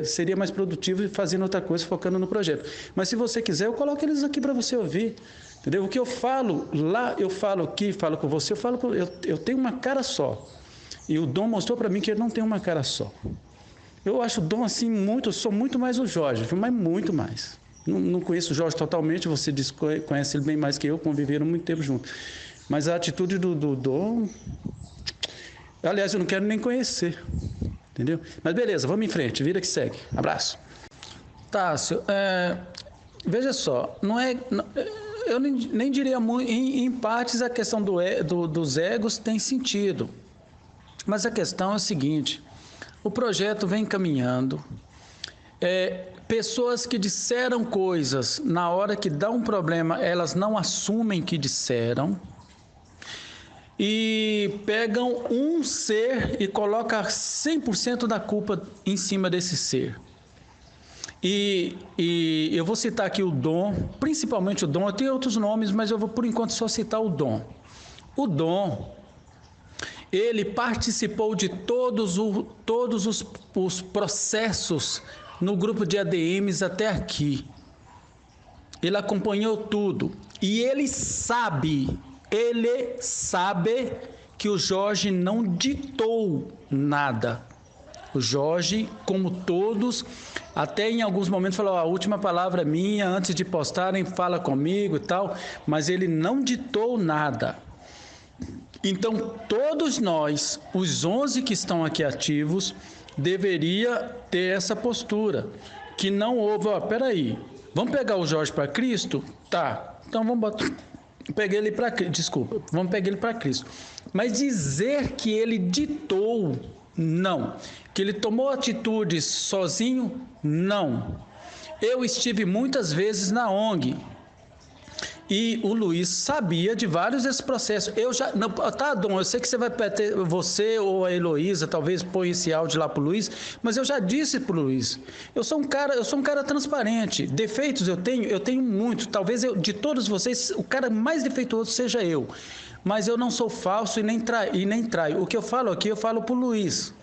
seria mais produtivo fazendo outra coisa, focando no projeto. Mas se você quiser, eu coloco eles aqui para você ouvir. Entendeu? O que eu falo lá, eu falo aqui, falo com você, eu tenho uma cara só. E o Dom mostrou para mim que ele não tem uma cara só. Eu acho o Dom assim eu sou muito mais o Jorge, mas muito mais. Não conheço o Jorge totalmente, você conhece ele bem mais que eu, conviveram muito tempo juntos. Mas a atitude do Dom... Aliás, eu não quero nem conhecer, entendeu? Mas beleza, vamos em frente, vida que segue. Abraço. Tássio, veja só, eu nem diria muito, em partes a questão dos egos tem sentido. Mas a questão é o seguinte, o projeto vem caminhando, pessoas que disseram coisas, na hora que dá um problema, elas não assumem que disseram, e pegam um ser e colocam 100% da culpa em cima desse ser. E eu vou citar aqui o Dom, principalmente o Dom, eu tenho outros nomes, mas eu vou por enquanto só citar o Dom. O Dom... ele participou de todos os processos no grupo de ADMs até aqui. Ele acompanhou tudo. E ele sabe que o Jorge não ditou nada. O Jorge, como todos, até em alguns momentos falou, a última palavra é minha, antes de postarem, fala comigo e tal, mas ele não ditou nada. Então, todos nós, os 11 que estão aqui ativos, deveria ter essa postura, que não houve, peraí, vamos pegar o Jorge para Cristo? Tá, então vamos botar, vamos pegar ele para Cristo. Mas dizer que ele ditou, não. Que ele tomou atitudes sozinho, não. Eu estive muitas vezes na ONG, e o Luiz sabia de vários desses processos. Tá, Dom, eu sei que você ou a Heloísa talvez põe esse áudio lá pro Luiz, mas eu já disse pro Luiz, eu sou um cara transparente. Defeitos eu tenho muito. Talvez de todos vocês, o cara mais defeituoso seja eu. Mas eu não sou falso e nem traio. O que eu falo aqui, eu falo pro Luiz.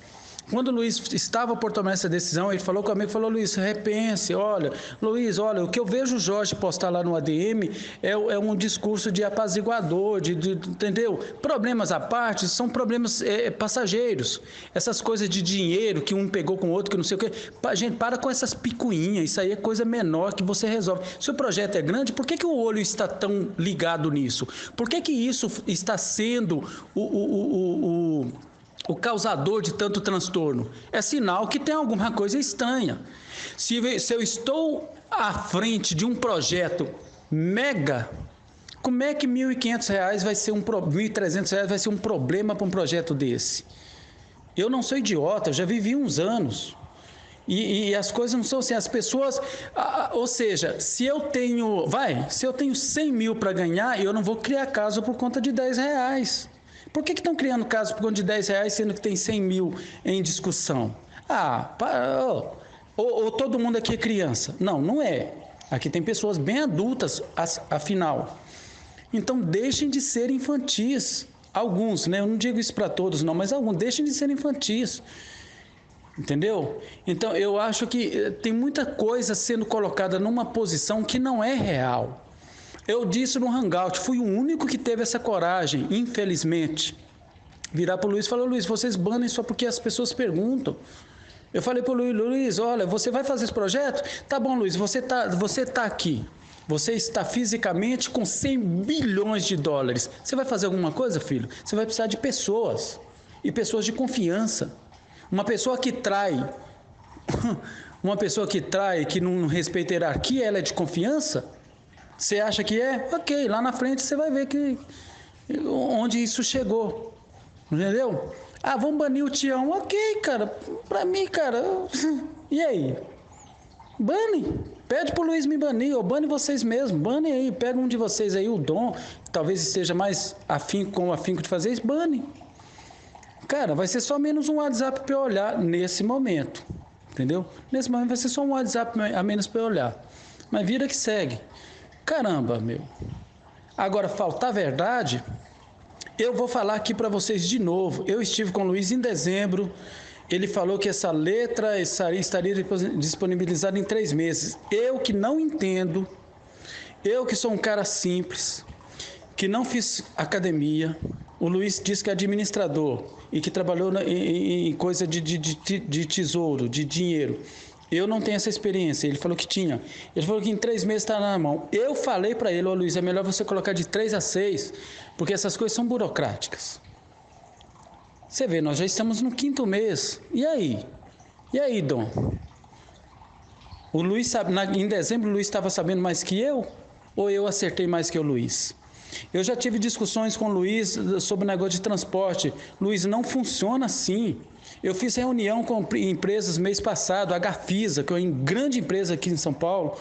Quando o Luiz estava por tomar essa decisão, ele falou comigo, falou, Luiz, repense, olha, Luiz, olha, o que eu vejo o Jorge postar lá no ADM é um discurso de apaziguador, entendeu? Problemas à parte, são problemas passageiros. Essas coisas de dinheiro que um pegou com o outro, que não sei o quê. Gente, para com essas picuinhas, isso aí é coisa menor que você resolve. Se o projeto é grande, por que o olho está tão ligado nisso? Por que isso está sendo o causador de tanto transtorno? É sinal que tem alguma coisa estranha. Se eu estou à frente de um projeto mega, como é que R$ 1.500 vai ser R$ 1.300 vai ser um problema para um projeto desse? Eu não sou idiota, eu já vivi uns anos. E as coisas não são assim, as pessoas, ou seja, se eu tenho 100 mil para ganhar, eu não vou criar caso por conta de R$ 10. Por que estão criando caso por conta de R$ 10, sendo que tem 100 mil em discussão? Ou todo mundo aqui é criança? Não, não é. Aqui tem pessoas bem adultas, afinal. Então, deixem de ser infantis. Alguns, né? Eu não digo isso para todos, não, mas alguns, deixem de ser infantis. Entendeu? Então, eu acho que tem muita coisa sendo colocada numa posição que não é real. Eu disse no Hangout, fui o único que teve essa coragem, infelizmente, virar para o Luiz e falar, Luiz, vocês banem só porque as pessoas perguntam. Eu falei para o Luiz, olha, você vai fazer esse projeto? Tá bom, Luiz, você tá aqui. Você está fisicamente com 100 bilhões de dólares. Você vai fazer alguma coisa, filho? Você vai precisar de pessoas, e pessoas de confiança. Uma pessoa que trai, que não respeita a hierarquia, ela é de confiança? Você acha que é? Ok, lá na frente você vai ver onde isso chegou. Entendeu? Vamos banir o Tião. Ok, cara. Pra mim, cara. E aí? Bane. Pede pro Luiz me banir, ou bane vocês mesmos. Bane aí. Pega um de vocês aí, o Dom, que talvez esteja mais afinco de fazer isso, bane. Cara, vai ser só menos um WhatsApp para eu olhar nesse momento. Entendeu? Nesse momento vai ser só um WhatsApp a menos para eu olhar. Mas vira que segue. Caramba, meu. Agora, faltar verdade, eu vou falar aqui para vocês de novo. Eu estive com o Luiz em dezembro. Ele falou que essa letra estaria disponibilizada em 3 meses. Eu que não entendo, eu que sou um cara simples, que não fiz academia. O Luiz disse que é administrador e que trabalhou em coisa de tesouro, de dinheiro. Eu não tenho essa experiência. Ele falou que tinha. Ele falou que em 3 meses está na mão. Eu falei para ele, Luiz, é melhor você colocar de 3 a 6, porque essas coisas são burocráticas. Você vê, nós já estamos no 5º mês. E aí? E aí, Dom? O Luiz sabe, em dezembro o Luiz estava sabendo mais que eu? Ou eu acertei mais que o Luiz? Eu já tive discussões com o Luiz sobre o negócio de transporte. Luiz, não funciona assim. Eu fiz reunião com empresas mês passado, a Gafisa, que é uma grande empresa aqui em São Paulo,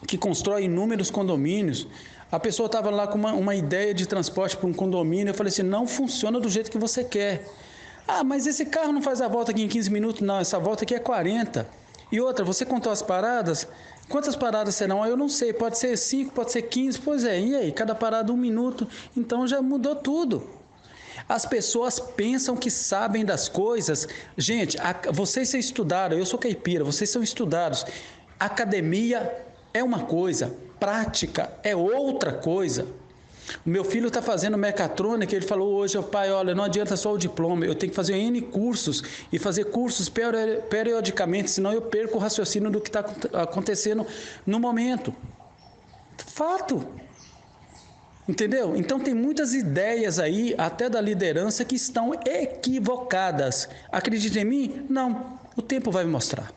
que constrói inúmeros condomínios. A pessoa estava lá com uma ideia de transporte para um condomínio. Eu falei assim, não funciona do jeito que você quer. Mas esse carro não faz a volta aqui em 15 minutos. Não, essa volta aqui é 40. E outra, você contou as paradas? Quantas paradas serão? Eu não sei, pode ser 5, pode ser 15. Pois é, e aí? Cada parada 1 minuto. Então já mudou tudo. As pessoas pensam que sabem das coisas. Gente, vocês estudaram, eu sou caipira, vocês são estudados. Academia é uma coisa, prática é outra coisa. O meu filho está fazendo mecatrônica, ele falou hoje, pai, olha, não adianta só o diploma, eu tenho que fazer N cursos e fazer cursos periodicamente, senão eu perco o raciocínio do que está acontecendo no momento. Fato. Entendeu? Então tem muitas ideias aí, até da liderança, que estão equivocadas. Acredita em mim? Não. O tempo vai me mostrar.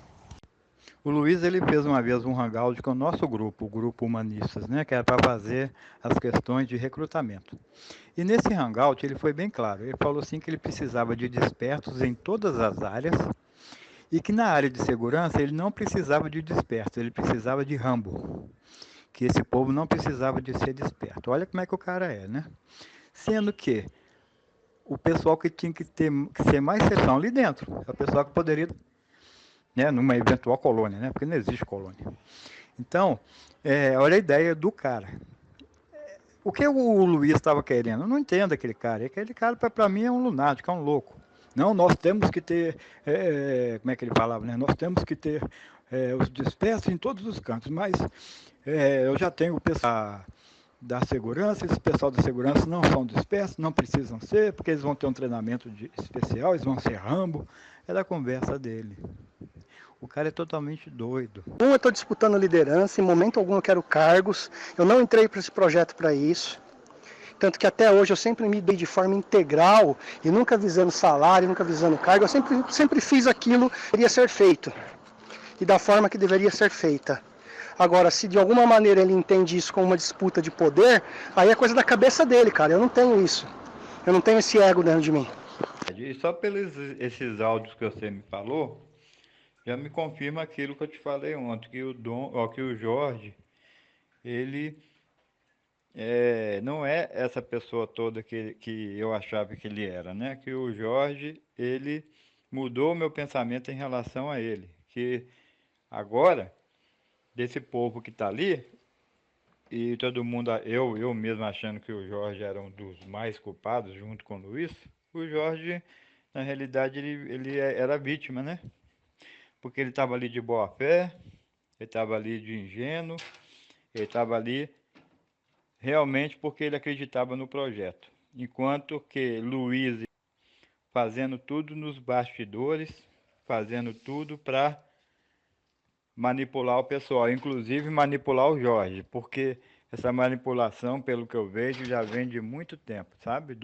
O Luiz, ele fez uma vez um hangout com o nosso grupo, o Grupo Humanistas, né, que era para fazer as questões de recrutamento. E nesse hangout ele foi bem claro, ele falou assim que ele precisava de despertos em todas as áreas e que na área de segurança ele não precisava de despertos, ele precisava de Rambo, que esse povo não precisava de ser desperto. Olha como é que o cara é, né? Sendo que o pessoal que tinha que ser mais exceção ali dentro, é o pessoal que poderia... né, numa eventual colônia, né, porque não existe colônia. Então, olha a ideia do cara. O que o Luiz estava querendo? Eu não entendo aquele cara. Aquele cara, para mim, é um lunático, é um louco. Não, nós temos que ter, como é que ele falava, né? Nós temos que ter os dispersos em todos os cantos, mas eu já tenho o pessoal da segurança, esse pessoal da segurança não são dispersos, não precisam ser, porque eles vão ter um treinamento especial, eles vão ser Rambo. Era a conversa dele. O cara é totalmente doido. Eu estou disputando liderança, em momento algum eu quero cargos, eu não entrei para esse projeto para isso. Tanto que até hoje eu sempre me dei de forma integral e nunca visando salário, nunca visando cargo. Eu sempre fiz aquilo que deveria ser feito e da forma que deveria ser feita. Agora, se de alguma maneira ele entende isso como uma disputa de poder, aí é coisa da cabeça dele, cara. Eu não tenho isso. Eu não tenho esse ego dentro de mim. E só pelos esses áudios que você me falou, já me confirma aquilo que eu te falei ontem, que o Jorge, ele não é essa pessoa toda que eu achava que ele era, né? Que o Jorge, ele mudou o meu pensamento em relação a ele. Que agora, desse povo que está ali, e todo mundo, eu mesmo achando que o Jorge era um dos mais culpados, junto com o Luiz, o Jorge, na realidade, ele era vítima, né? Porque ele estava ali de boa fé, ele estava ali de ingênuo, ele estava ali realmente porque ele acreditava no projeto. Enquanto que Luiz fazendo tudo nos bastidores, fazendo tudo para manipular o pessoal, inclusive manipular o Jorge, porque essa manipulação, pelo que eu vejo, já vem de muito tempo, sabe?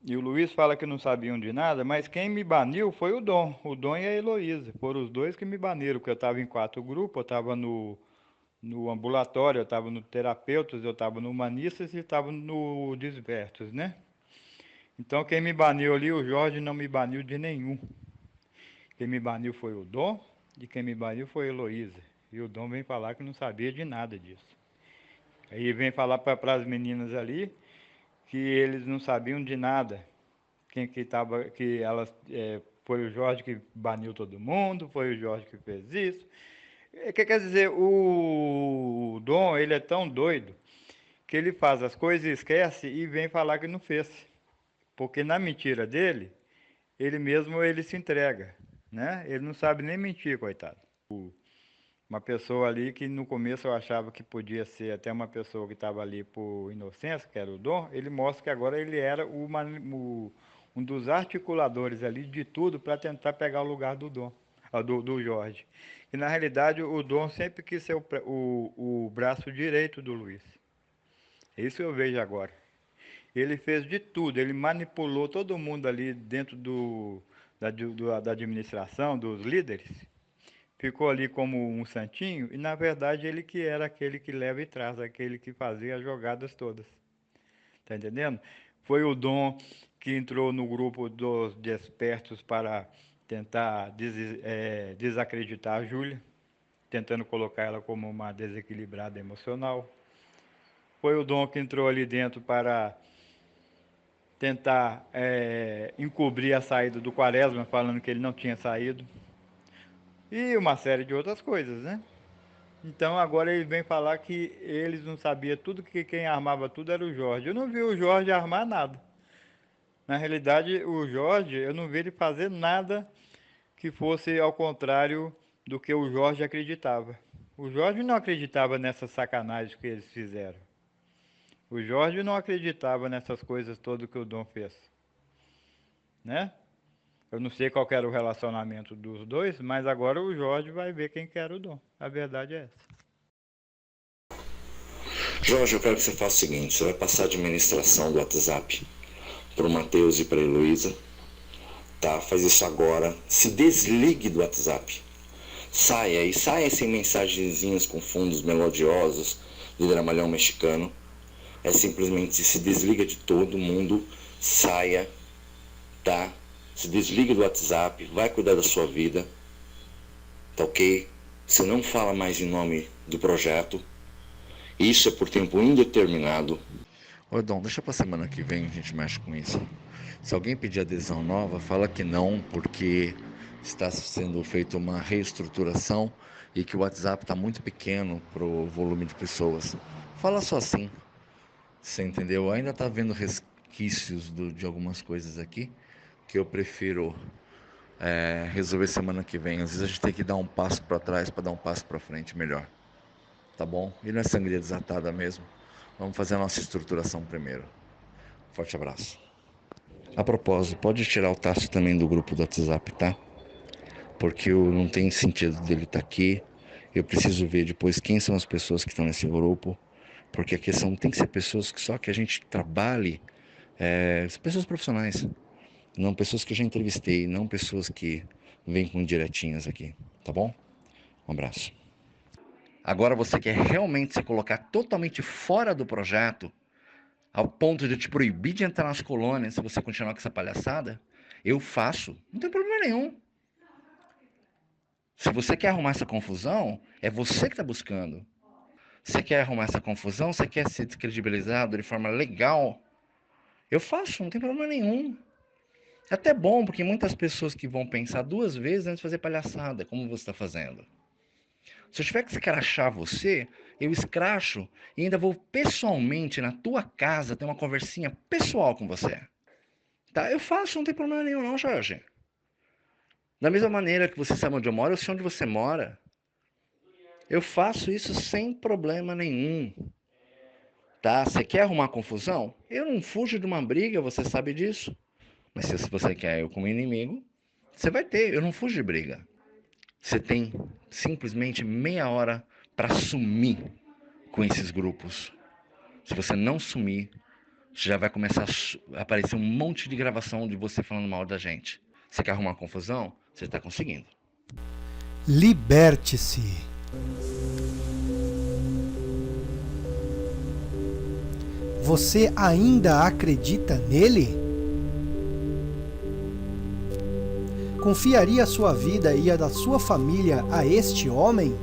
E o Luiz fala que não sabiam de nada, mas quem me baniu foi o Dom e a Heloísa. Foram os dois que me baniram, porque eu estava em 4 grupos, eu estava no ambulatório, eu estava no terapeutas, eu estava no humanistas e estava no desvertos, né? Então quem me baniu ali, o Jorge não me baniu de nenhum. Quem me baniu foi o Dom e quem me baniu foi a Heloísa. E o Dom vem falar que não sabia de nada disso. Aí vem falar para as meninas ali que eles não sabiam de nada. Que elas foi o Jorge que baniu todo mundo, foi o Jorge que fez isso. Que quer dizer, o Dom, ele é tão doido que ele faz as coisas, esquece e vem falar que não fez. Porque na mentira dele, ele se entrega, né? Ele não sabe nem mentir, coitado. Uma pessoa ali que no começo eu achava que podia ser até uma pessoa que estava ali por inocência, que era o Dom, ele mostra que agora ele era um dos articuladores ali de tudo para tentar pegar o lugar do Dom, do Jorge. E na realidade o Dom sempre quis ser o braço direito do Luiz. É isso que eu vejo agora. Ele fez de tudo, ele manipulou todo mundo ali dentro da administração, dos líderes. Ficou ali como um santinho e na verdade ele que era aquele que leva e traz, aquele que fazia as jogadas todas. Tá entendendo? Foi o Dom que entrou no grupo dos despertos para tentar desacreditar a Júlia, tentando colocar ela como uma desequilibrada emocional. Foi o Dom que entrou ali dentro para tentar encobrir a saída do Quaresma, falando que ele não tinha saído. E uma série de outras coisas, né? Então agora ele vem falar que eles não sabiam tudo, que quem armava tudo era o Jorge. Eu não vi o Jorge armar nada. Na realidade, o Jorge, eu não vi ele fazer nada que fosse ao contrário do que o Jorge acreditava. O Jorge não acreditava nessas sacanagens que eles fizeram. O Jorge não acreditava nessas coisas todas que o Dom fez. Né? Eu não sei qual era o relacionamento dos dois, mas agora o Jorge vai ver quem que era o Dom. A verdade é essa. Jorge, eu quero que você faça o seguinte, você vai passar a administração do WhatsApp para o Matheus e para a Heloísa, tá? Faz isso agora, se desligue do WhatsApp, saia sem mensagenzinhas com fundos melodiosos de dramalhão mexicano, simplesmente se desliga de todo mundo, saia, tá? Se desliga do WhatsApp, vai cuidar da sua vida, tá ok? Você não fala mais em nome do projeto, isso é por tempo indeterminado. Ô Dom, deixa pra semana que vem a gente mexe com isso. Se alguém pedir adesão nova, fala que não, porque está sendo feita uma reestruturação e que o WhatsApp está muito pequeno pro volume de pessoas. Fala só assim, você entendeu? Ainda tá vendo resquícios de algumas coisas aqui, que eu prefiro resolver semana que vem. Às vezes a gente tem que dar um passo para trás para dar um passo para frente melhor. Tá bom? E não é sangria desatada mesmo. Vamos fazer a nossa estruturação primeiro. Forte abraço. A propósito, pode tirar o Tássio também do grupo do WhatsApp, tá? Porque não tem sentido dele estar aqui. Eu preciso ver depois quem são as pessoas que estão nesse grupo. Porque a questão tem que ser pessoas que só que a gente trabalhe, pessoas profissionais. Não pessoas que eu já entrevistei, não pessoas que vêm com diretinhas aqui, tá bom? Um abraço. Agora você quer realmente se colocar totalmente fora do projeto, ao ponto de eu te proibir de entrar nas colônias se você continuar com essa palhaçada? Eu faço, não tem problema nenhum. Se você quer arrumar essa confusão, é você que está buscando. Você quer arrumar essa confusão, você quer ser descredibilizado de forma legal, eu faço, não tem problema nenhum. É até bom, porque muitas pessoas que vão pensar 2 vezes antes de fazer palhaçada, como você está fazendo. Se eu tiver que escrachar você, eu escracho e ainda vou pessoalmente na tua casa ter uma conversinha pessoal com você. Tá? Eu faço, não tem problema nenhum não, Jorge. Da mesma maneira que você sabe onde eu moro, eu sei onde você mora. Eu faço isso sem problema nenhum. Tá? Você quer arrumar confusão? Eu não fujo de uma briga, você sabe disso. Mas se você quer eu como inimigo, você vai ter, eu não fujo de briga. Você tem simplesmente meia hora para sumir com esses grupos. Se você não sumir, já vai começar a aparecer um monte de gravação de você falando mal da gente. Você quer arrumar confusão? Você está conseguindo. Liberte-se. Você ainda acredita nele? Confiaria a sua vida e a da sua família a este homem?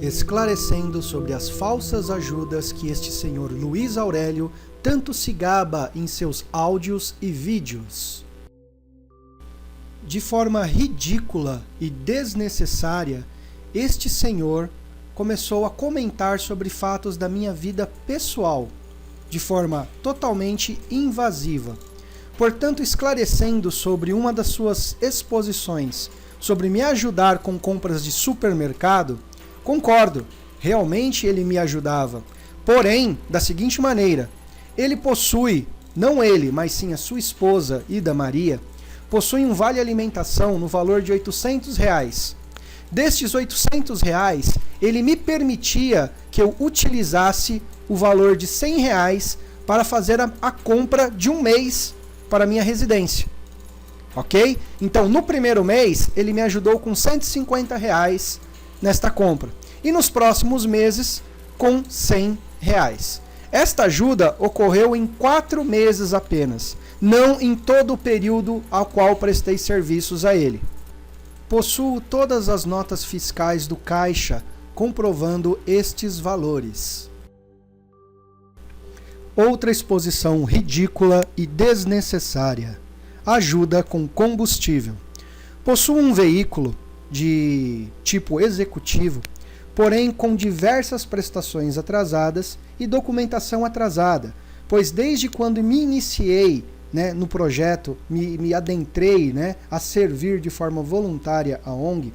Esclarecendo sobre as falsas ajudas que este senhor Luiz Aurélio tanto se gaba em seus áudios e vídeos. De forma ridícula e desnecessária, este senhor começou a comentar sobre fatos da minha vida pessoal, de forma totalmente invasiva. Portanto, esclarecendo sobre uma das suas exposições sobre me ajudar com compras de supermercado, concordo, realmente ele me ajudava. Porém, da seguinte maneira, ele possui, não ele, mas sim a sua esposa, Ida Maria, possui um vale alimentação no valor de R$800. Destes R$800, ele me permitia que eu utilizasse o valor de R$100 para fazer a compra de um mês para minha residência, ok? Então, no primeiro mês, ele me ajudou com R$150 nesta compra. E nos próximos meses, com R$100. Esta ajuda ocorreu em 4 meses apenas, não em todo o período ao qual prestei serviços a ele. Possuo todas as notas fiscais do Caixa, comprovando estes valores. Outra exposição ridícula e desnecessária. Ajuda com combustível. Possuo um veículo de tipo executivo, porém com diversas prestações atrasadas e documentação atrasada, pois desde quando me iniciei no projeto, me adentrei a servir de forma voluntária a ONG,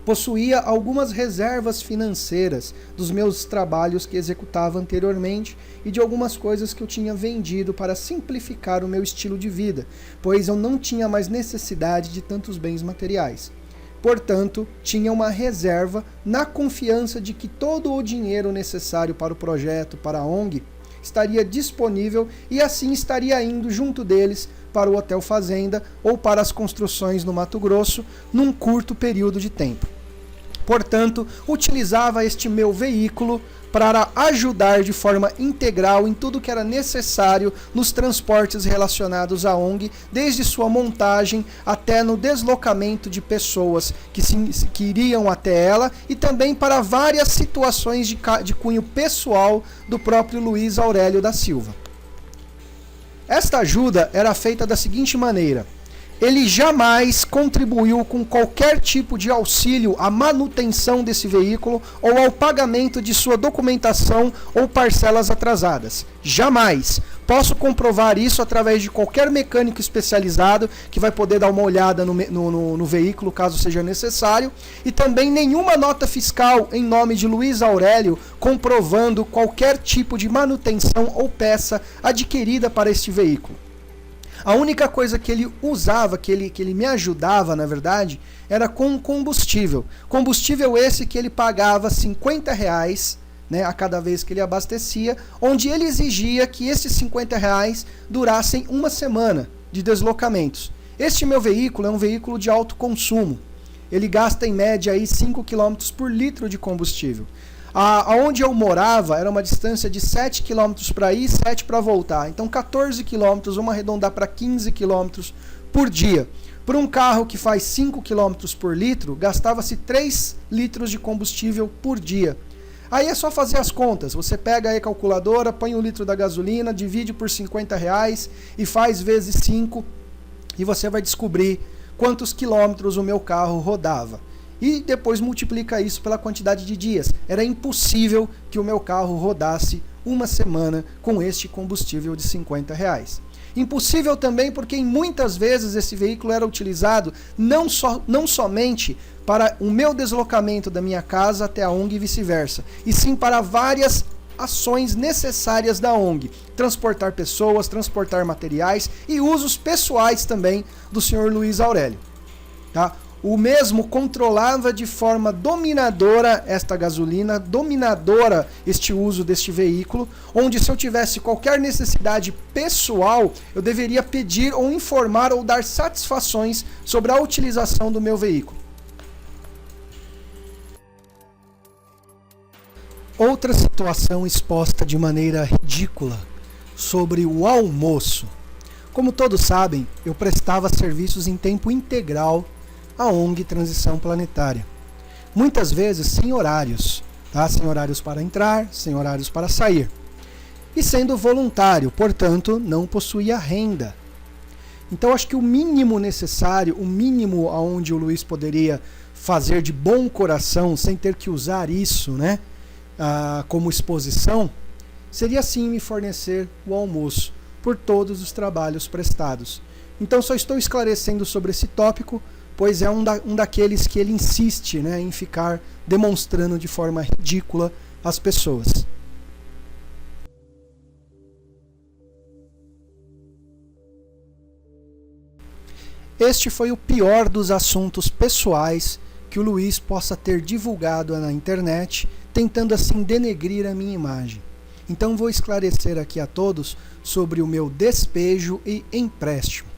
possuía algumas reservas financeiras dos meus trabalhos que executava anteriormente e de algumas coisas que eu tinha vendido para simplificar o meu estilo de vida, pois eu não tinha mais necessidade de tantos bens materiais. Portanto, tinha uma reserva na confiança de que todo o dinheiro necessário para o projeto, para a ONG, estaria disponível e assim estaria indo junto deles para o Hotel Fazenda ou para as construções no Mato Grosso num curto período de tempo. Portanto, utilizava este meu veículo para ajudar de forma integral em tudo que era necessário nos transportes relacionados à ONG, desde sua montagem até no deslocamento de pessoas que iriam até ela e também para várias situações de cunho pessoal do próprio Luiz Aurélio da Silva. Esta ajuda era feita da seguinte maneira: ele jamais contribuiu com qualquer tipo de auxílio à manutenção desse veículo ou ao pagamento de sua documentação ou parcelas atrasadas. Jamais. Posso comprovar isso através de qualquer mecânico especializado que vai poder dar uma olhada no veículo, caso seja necessário, e também nenhuma nota fiscal em nome de Luiz Aurélio comprovando qualquer tipo de manutenção ou peça adquirida para este veículo. A única coisa que ele usava, que ele me ajudava, na verdade, era com combustível. Combustível esse que ele pagava R$50, né, a cada vez que ele abastecia, onde ele exigia que esses R$50 durassem uma semana de deslocamentos. Este meu veículo é um veículo de alto consumo. Ele gasta em média aí 5 km por litro de combustível. Aonde eu morava era uma distância de 7 km para ir e 7 para voltar. Então 14 km, vamos arredondar para 15 km por dia. Por um carro que faz 5 km por litro, gastava-se 3 litros de combustível por dia. Aí é só fazer as contas. Você pega aí a calculadora, põe um litro da gasolina, divide por R$50 e faz vezes 5 e você vai descobrir quantos quilômetros o meu carro rodava. E depois multiplica isso pela quantidade de dias. Era impossível que o meu carro rodasse uma semana com este combustível de R$50. Impossível também porque muitas vezes esse veículo era utilizado não somente para o meu deslocamento da minha casa até a ONG e vice-versa, e sim para várias ações necessárias da ONG. Transportar pessoas, transportar materiais e usos pessoais também do senhor Luiz Aurélio. Tá? O mesmo controlava de forma dominadora esta gasolina, dominadora este uso deste veículo, onde se eu tivesse qualquer necessidade pessoal, eu deveria pedir ou informar ou dar satisfações sobre a utilização do meu veículo. Outra situação exposta de maneira ridícula sobre o almoço. Como todos sabem, eu prestava serviços em tempo integral à ONG Transição Planetária. Muitas vezes sem horários, tá? Sem horários para entrar, sem horários para sair. E sendo voluntário, portanto, não possuía renda. Então acho que o mínimo necessário, o mínimo aonde o Luiz poderia fazer de bom coração, sem ter que usar isso, né, como exposição, seria sim me fornecer o almoço por todos os trabalhos prestados. Então só estou esclarecendo sobre esse tópico, pois é um daqueles que ele insiste, né, em ficar demonstrando de forma ridícula às pessoas. Este foi o pior dos assuntos pessoais que o Luiz possa ter divulgado na internet, tentando assim denegrir a minha imagem. Então vou esclarecer aqui a todos sobre o meu despejo e empréstimo.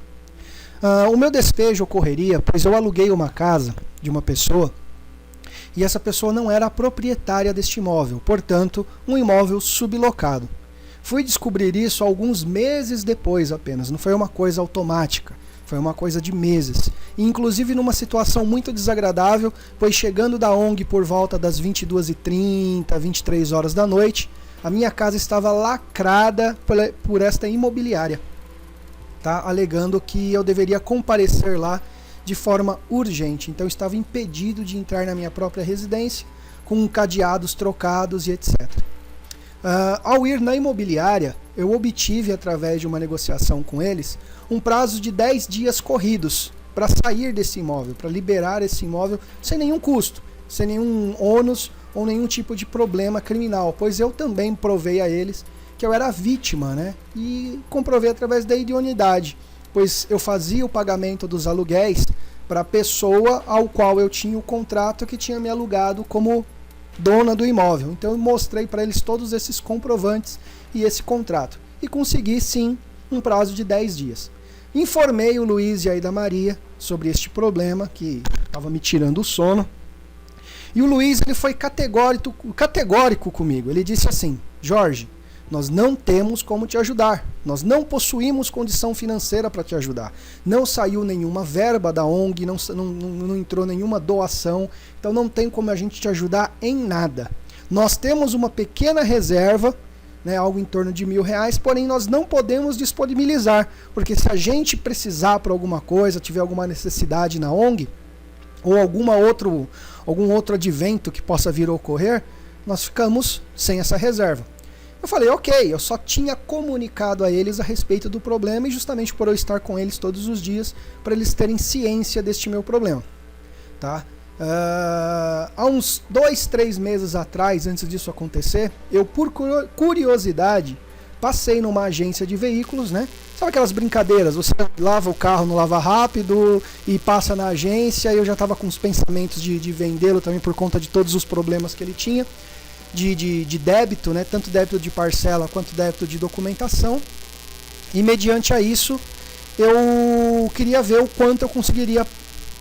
O meu despejo ocorreria pois eu aluguei uma casa de uma pessoa e essa pessoa não era a proprietária deste imóvel, portanto, um imóvel sublocado. Fui descobrir isso alguns meses depois apenas, não foi uma coisa automática, foi uma coisa de meses. E, inclusive numa situação muito desagradável, pois chegando da ONG por volta das 22h30, 23 horas da noite, a minha casa estava lacrada por esta imobiliária. Tá, alegando que eu deveria comparecer lá de forma urgente. Então eu estava impedido de entrar na minha própria residência com cadeados trocados e etc. Ao ir na imobiliária, eu obtive através de uma negociação com eles um prazo de 10 dias corridos para sair desse imóvel, para liberar esse imóvel sem nenhum custo, sem nenhum ônus ou nenhum tipo de problema criminal, pois eu também provei a eles que eu era vítima, né? E comprovei através da idoneidade, pois eu fazia o pagamento dos aluguéis para a pessoa ao qual eu tinha o contrato que tinha me alugado como dona do imóvel. Então eu mostrei para eles todos esses comprovantes e esse contrato. E consegui sim um prazo de 10 dias. Informei o Luiz e a Ida Maria sobre este problema que estava me tirando o sono. E o Luiz ele foi categórico comigo. Ele disse assim: Jorge, nós não temos como te ajudar. Nós não possuímos condição financeira para te ajudar. Não saiu nenhuma verba da ONG, não entrou nenhuma doação. Então não tem como a gente te ajudar em nada. Nós temos uma pequena reserva né, algo em torno de R$1.000, porém nós não podemos disponibilizar, porque se a gente precisar por alguma coisa, tiver alguma necessidade na ONG, ou algum outro advento que possa vir a ocorrer, nós ficamos sem essa reserva. Eu falei, ok, eu só tinha comunicado a eles a respeito do problema e justamente por eu estar com eles todos os dias, para eles terem ciência deste meu problema. Tá? Há uns 2, 3 meses atrás, antes disso acontecer, eu por curiosidade passei numa agência de veículos, né? Sabe aquelas brincadeiras, você lava o carro no lava rápido e passa na agência, e eu já estava com os pensamentos de vendê-lo também por conta de todos os problemas que ele tinha, de débito, né? Tanto débito de parcela quanto débito de documentação, e mediante a isso eu queria ver o quanto eu conseguiria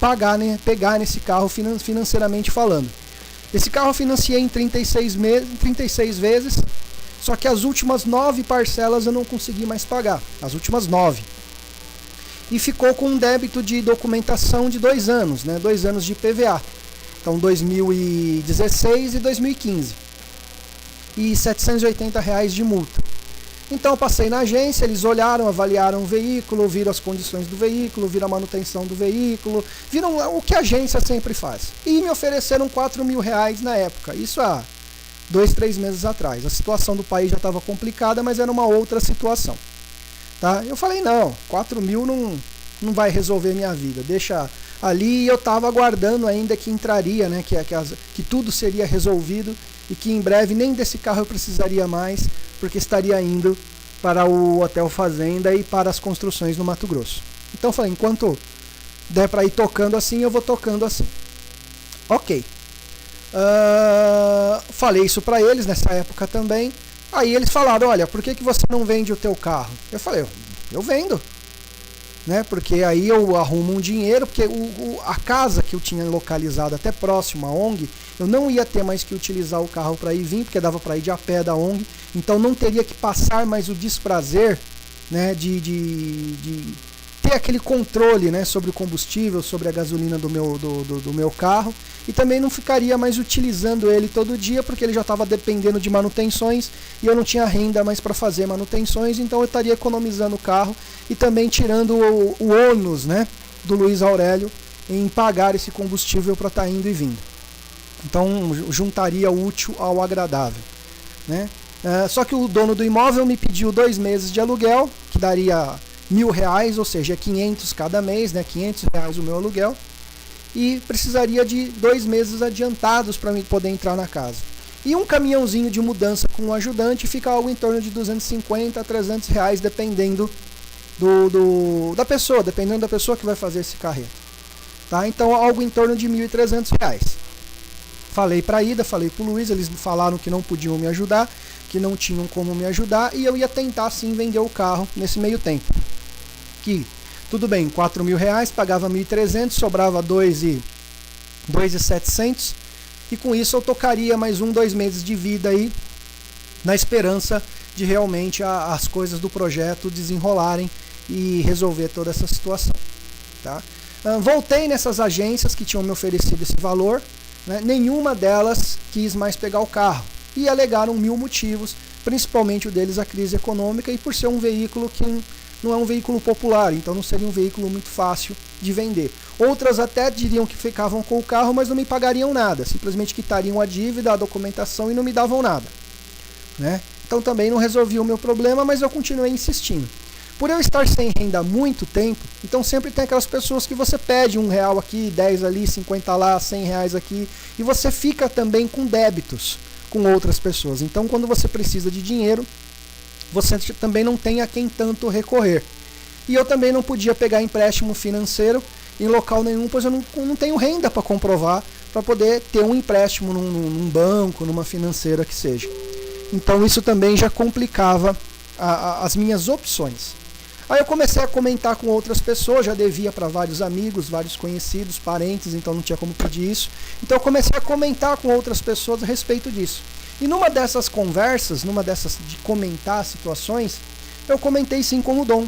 pagar, né, pegar nesse carro financeiramente falando. Esse carro eu financiei em 36 vezes, só que as últimas 9 parcelas eu não consegui mais pagar, as últimas 9. E ficou com um débito de documentação de 2 anos, né, 2 anos de PVA. Então 2016 e 2015. E R$780 de multa. Então eu passei na agência, eles olharam, avaliaram o veículo, viram as condições do veículo, viram a manutenção do veículo, viram o que a agência sempre faz. E me ofereceram R$4.000 na época, isso há 2, 3 meses atrás. A situação do país já estava complicada, mas era uma outra situação. Tá? Eu falei, não, 4.000 não vai resolver minha vida, deixa ali. E eu estava aguardando ainda que entraria, né, que tudo seria resolvido e que em breve nem desse carro eu precisaria mais, porque estaria indo para o Hotel Fazenda e para as construções no Mato Grosso. Então eu falei, enquanto der para ir tocando assim, eu vou tocando assim. Ok. Falei isso para eles nessa época também. Aí eles falaram, olha, por que você não vende o teu carro? Eu falei, eu vendo. Né? Porque aí eu arrumo um dinheiro, porque a casa que eu tinha localizado até próximo à ONG, eu não ia ter mais que utilizar o carro para ir e vir, porque dava para ir de a pé da ONG, então não teria que passar mais o desprazer, né, de ter aquele controle, né, sobre o combustível, sobre a gasolina do meu carro, e também não ficaria mais utilizando ele todo dia, porque ele já estava dependendo de manutenções e eu não tinha renda mais para fazer manutenções, então eu estaria economizando o carro e também tirando o ônus, né, do Luiz Aurélio em pagar esse combustível para estar indo e vindo. Então juntaria o útil ao agradável, né? Só que o dono do imóvel me pediu 2 meses de aluguel, que daria R$1.000, ou seja, 500 cada mês, né? R$500 o meu aluguel, e precisaria de 2 meses adiantados para mim poder entrar na casa. E um caminhãozinho de mudança com um ajudante fica algo em torno de R$250 a R$300, dependendo da pessoa, dependendo da pessoa que vai fazer esse carreto. Tá? Então algo em torno de R$1.300. Falei para a Ida, falei para o Luiz, eles falaram que não podiam me ajudar, que não tinham como me ajudar, e eu ia tentar sim vender o carro nesse meio tempo. Que, tudo bem, R$4.000, pagava R$1.300, sobrava R$2.700, e com isso eu tocaria mais 1, 2 meses de vida aí, na esperança de realmente as coisas do projeto desenrolarem e resolver toda essa situação. Tá? Voltei nessas agências que tinham me oferecido esse valor, né? Nenhuma delas quis mais pegar o carro e alegaram 1000 motivos, principalmente o deles a crise econômica e por ser um veículo que não é um veículo popular, então não seria um veículo muito fácil de vender. Outras até diriam que ficavam com o carro, mas não me pagariam nada, simplesmente quitariam a dívida, a documentação e não me davam nada, né? Então também não resolvi o meu problema, mas eu continuei insistindo. Por eu estar sem renda há muito tempo, então sempre tem aquelas pessoas que você pede R$1 aqui, 10 ali, 50 lá, R$100 aqui, e você fica também com débitos com outras pessoas. Então quando você precisa de dinheiro, você também não tem a quem tanto recorrer. E eu também não podia pegar empréstimo financeiro em local nenhum, pois eu não tenho renda para comprovar, para poder ter um empréstimo num banco, numa financeira que seja. Então isso também já complicava as minhas opções. Aí eu comecei a comentar com outras pessoas, já devia para vários amigos, vários conhecidos, parentes, então não tinha como pedir isso. Então eu comecei a comentar com outras pessoas a respeito disso. E numa dessas conversas, numa dessas de comentar situações, eu comentei sim com o Dom.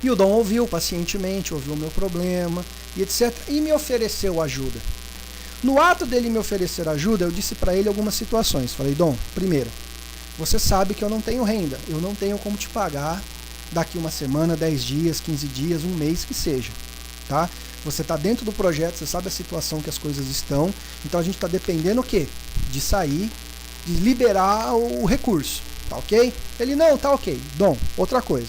E o Dom ouviu pacientemente, ouviu o meu problema, e etc. E me ofereceu ajuda. No ato dele me oferecer ajuda, eu disse para ele algumas situações. Falei, Dom, primeiro, você sabe que eu não tenho renda, eu não tenho como te pagar daqui uma semana, 10 dias, 15 dias, um mês que seja, tá? Você está dentro do projeto, você sabe a situação que as coisas estão, então a gente está dependendo o quê? De sair, de liberar o recurso, tá ok? Ele, não, tá ok. Dom, outra coisa,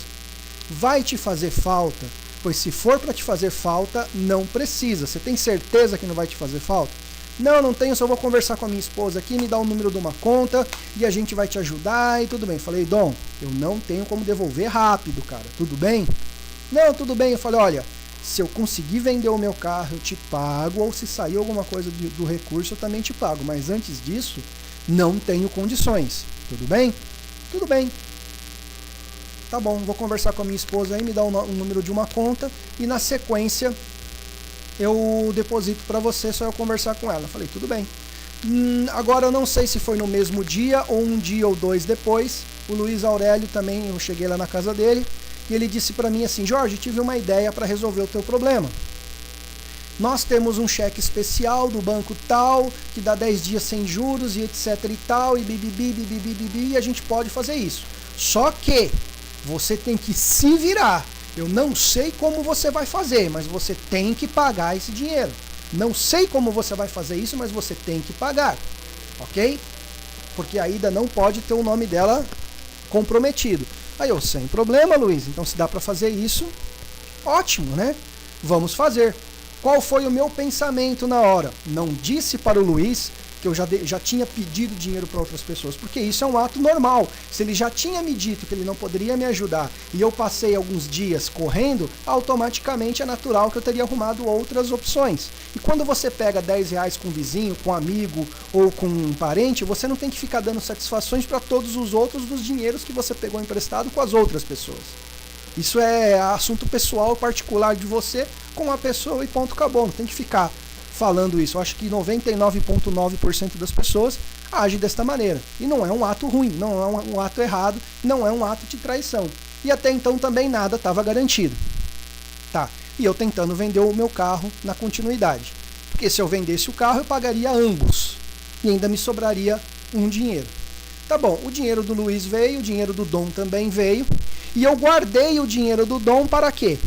vai te fazer falta? Pois se for para te fazer falta, não precisa. Você tem certeza que não vai te fazer falta? Não, não tenho, só vou conversar com a minha esposa aqui, me dá o número de uma conta e a gente vai te ajudar e tudo bem. Falei, Dom, eu não tenho como devolver rápido, cara, tudo bem? Não, tudo bem. Eu falei, olha, se eu conseguir vender o meu carro, eu te pago, ou se sair alguma coisa do recurso, eu também te pago. Mas antes disso, não tenho condições. Tudo bem? Tudo bem. Tá bom, vou conversar com a minha esposa aí, me dá o número de uma conta e na sequência eu deposito para você, só eu conversar com ela. Falei, tudo bem. Agora eu não sei se foi no mesmo dia ou um dia ou dois depois, o Luiz Aurélio também, eu cheguei lá na casa dele e ele disse para mim assim, Jorge, tive uma ideia para resolver o teu problema. Nós temos um cheque especial do banco tal, que dá 10 dias sem juros e etc e tal, e bibibi, e a gente pode fazer isso. Só que você tem que se virar. Eu não sei como você vai fazer, mas você tem que pagar esse dinheiro. Não sei como você vai fazer isso, mas você tem que pagar. Ok? Porque a Ida não pode ter o nome dela comprometido. Aí eu, sem problema, Luiz. Então se dá para fazer isso, ótimo, né? Vamos fazer. Qual foi o meu pensamento na hora? Não disse para o Luiz que eu já tinha pedido dinheiro para outras pessoas, porque isso é um ato normal. Se ele já tinha me dito que ele não poderia me ajudar e eu passei alguns dias correndo, automaticamente é natural que eu teria arrumado outras opções. E quando você pega 10 reais com um vizinho, com um amigo ou com um parente, você não tem que ficar dando satisfações para todos os outros dos dinheiros que você pegou emprestado com as outras pessoas. Isso é assunto pessoal, particular de você com a pessoa e ponto, acabou. Não tem que ficar falando isso. Eu acho que 99,9% das pessoas agem desta maneira. E não é um ato ruim, não é um ato errado, não é um ato de traição. E até então também nada estava garantido. Tá. E eu tentando vender o meu carro na continuidade. Porque se eu vendesse o carro, eu pagaria ambos. E ainda me sobraria um dinheiro. Tá bom, o dinheiro do Luiz veio, o dinheiro do Dom também veio. E eu guardei o dinheiro do Dom para quê?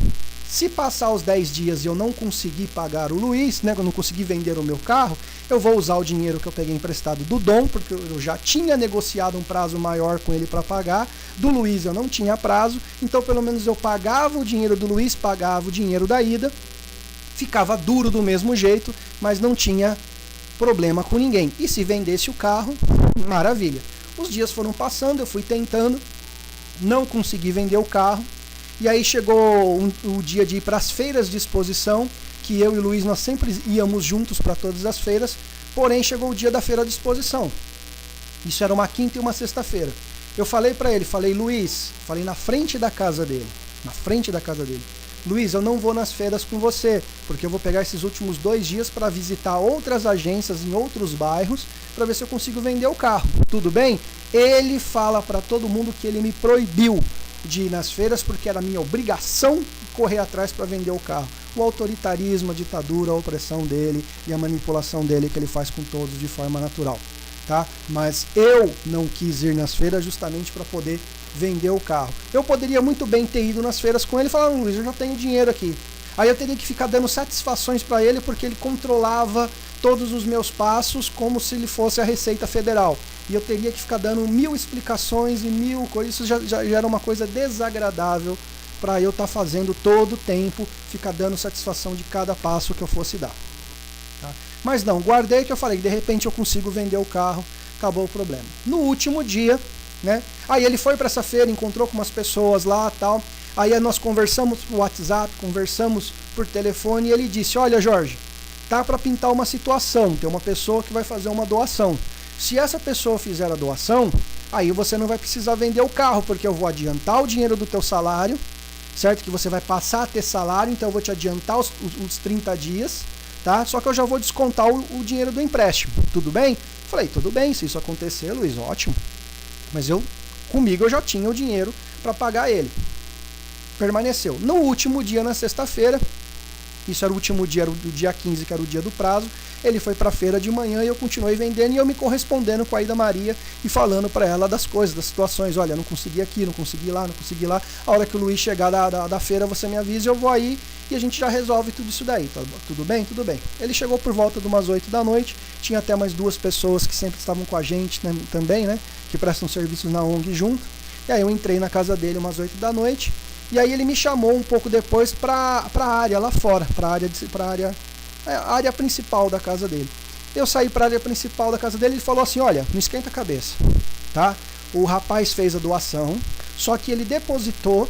Se passar os 10 dias e eu não conseguir pagar o Luiz, né, eu não conseguir vender o meu carro, eu vou usar o dinheiro que eu peguei emprestado do Dom, porque eu já tinha negociado um prazo maior com ele para pagar. Do Luiz eu não tinha prazo, então pelo menos eu pagava o dinheiro do Luiz, pagava o dinheiro da Ida, ficava duro do mesmo jeito, mas não tinha problema com ninguém. E se vendesse o carro, maravilha. Os dias foram passando, eu fui tentando, não consegui vender o carro. E aí chegou o dia de ir para as feiras de exposição, que eu e o Luiz nós sempre íamos juntos para todas as feiras, porém chegou o dia da feira de exposição. Isso era uma quinta e uma sexta-feira. Eu falei para ele, falei, Luiz, falei na frente da casa dele, Luiz, eu não vou nas feiras com você, porque eu vou pegar esses últimos 2 dias para visitar outras agências em outros bairros, para ver se eu consigo vender o carro. Tudo bem? Ele fala para todo mundo que ele me proibiu de ir nas feiras porque era minha obrigação correr atrás para vender o carro. O autoritarismo, a ditadura, a opressão dele e a manipulação dele que ele faz com todos de forma natural, tá? Mas eu não quis ir nas feiras justamente para poder vender o carro. Eu poderia muito bem ter ido nas feiras com ele e falar, Luiz, eu já tenho dinheiro aqui. Aí eu teria que ficar dando satisfações para ele porque ele controlava todos os meus passos como se ele fosse a Receita Federal. E eu teria que ficar dando 1000 explicações e 1000 coisas. Isso já era uma coisa desagradável para eu estar fazendo todo o tempo, ficar dando satisfação de cada passo que eu fosse dar. Tá? Mas não, guardei que eu falei, de repente eu consigo vender o carro, acabou o problema. No último dia, né? Aí ele foi para essa feira, encontrou com umas pessoas lá tal. Aí nós conversamos por WhatsApp, conversamos por telefone e ele disse, olha Jorge, tá para pintar uma situação, tem uma pessoa que vai fazer uma doação. Se essa pessoa fizer a doação, aí você não vai precisar vender o carro, porque eu vou adiantar o dinheiro do teu salário, certo? Que você vai passar a ter salário, então eu vou te adiantar os 30 dias, tá? Só que eu já vou descontar o dinheiro do empréstimo, tudo bem? Falei, tudo bem, se isso acontecer, Luiz, ótimo. Mas comigo eu já tinha o dinheiro para pagar ele. Permaneceu. No último dia, na sexta-feira, Isso era o último dia, era o dia 15, que era o dia do prazo. Ele foi para a feira de manhã e eu continuei vendendo e eu me correspondendo com a Ida Maria e falando para ela das coisas, das situações. Olha, não consegui aqui, não consegui lá, não consegui lá. A hora que o Luiz chegar da feira, você me avisa, eu vou aí e a gente já resolve tudo isso daí. Tudo bem? Tudo bem. Ele chegou por volta de umas 8 da noite. Tinha até mais 2 pessoas que sempre estavam com a gente, né, também, né? Que prestam serviços na ONG junto. E aí eu entrei na casa dele umas 8 da noite. E aí ele me chamou um pouco depois para a área lá fora, para a área principal da casa dele. Eu saí para a área principal da casa dele e ele falou assim, olha, não esquenta a cabeça, tá? O rapaz fez a doação, só que ele depositou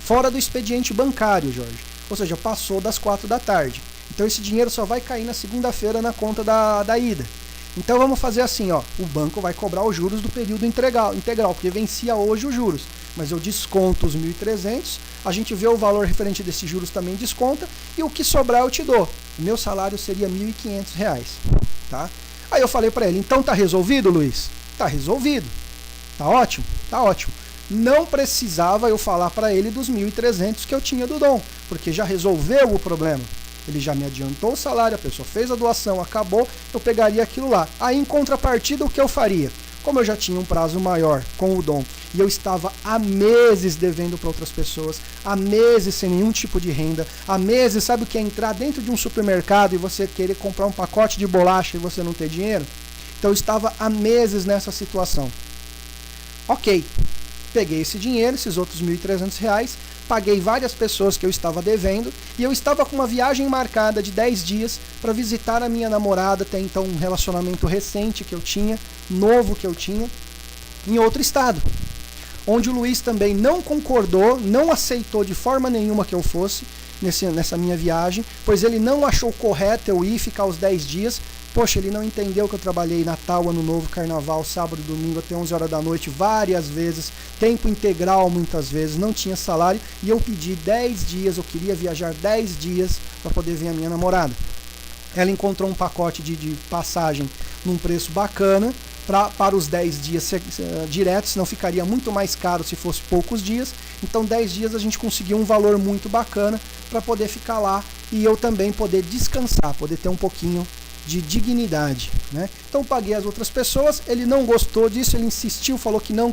fora do expediente bancário, Jorge. Ou seja, passou das 4 da tarde. Então esse dinheiro só vai cair na segunda-feira na conta da Ida. Então vamos fazer assim, ó, o banco vai cobrar os juros do período integral, porque vencia hoje os juros. Mas eu desconto os 1.300, a gente vê o valor referente desses juros também desconta, e o que sobrar eu te dou. O meu salário seria R$ 1.500, tá? Aí eu falei para ele, então tá resolvido, Luiz? Tá resolvido. Tá ótimo? Tá ótimo. Não precisava eu falar para ele dos 1.300 que eu tinha do Dom, porque já resolveu o problema. Ele já me adiantou o salário, a pessoa fez a doação, acabou, eu pegaria aquilo lá. Aí em contrapartida, o que eu faria? Como eu já tinha um prazo maior com o Dom e eu estava há meses devendo para outras pessoas, há meses sem nenhum tipo de renda, há meses, sabe o que é entrar dentro de um supermercado e você querer comprar um pacote de bolacha e você não ter dinheiro? Então eu estava há meses nessa situação. Ok, peguei esse dinheiro, esses outros R$ 1.300, paguei várias pessoas que eu estava devendo e eu estava com uma viagem marcada de 10 dias para visitar a minha namorada, até então um relacionamento recente que eu tinha, novo que eu tinha, em outro estado. Onde o Luiz também não concordou, não aceitou de forma nenhuma que eu fosse nessa minha viagem, pois ele não achou correto eu ir ficar os 10 dias. Poxa, ele não entendeu que eu trabalhei Natal, Ano Novo, Carnaval, sábado e domingo até 11 horas da noite várias vezes, tempo integral muitas vezes, não tinha salário e eu pedi 10 dias, eu queria viajar 10 dias para poder ver a minha namorada. Ela encontrou um pacote de passagem num preço bacana para os 10 dias diretos, senão ficaria muito mais caro se fosse poucos dias. Então 10 dias a gente conseguiu um valor muito bacana para poder ficar lá e eu também poder descansar, poder ter um pouquinho de dignidade, né? Então paguei as outras pessoas, ele não gostou disso, ele insistiu, falou que não.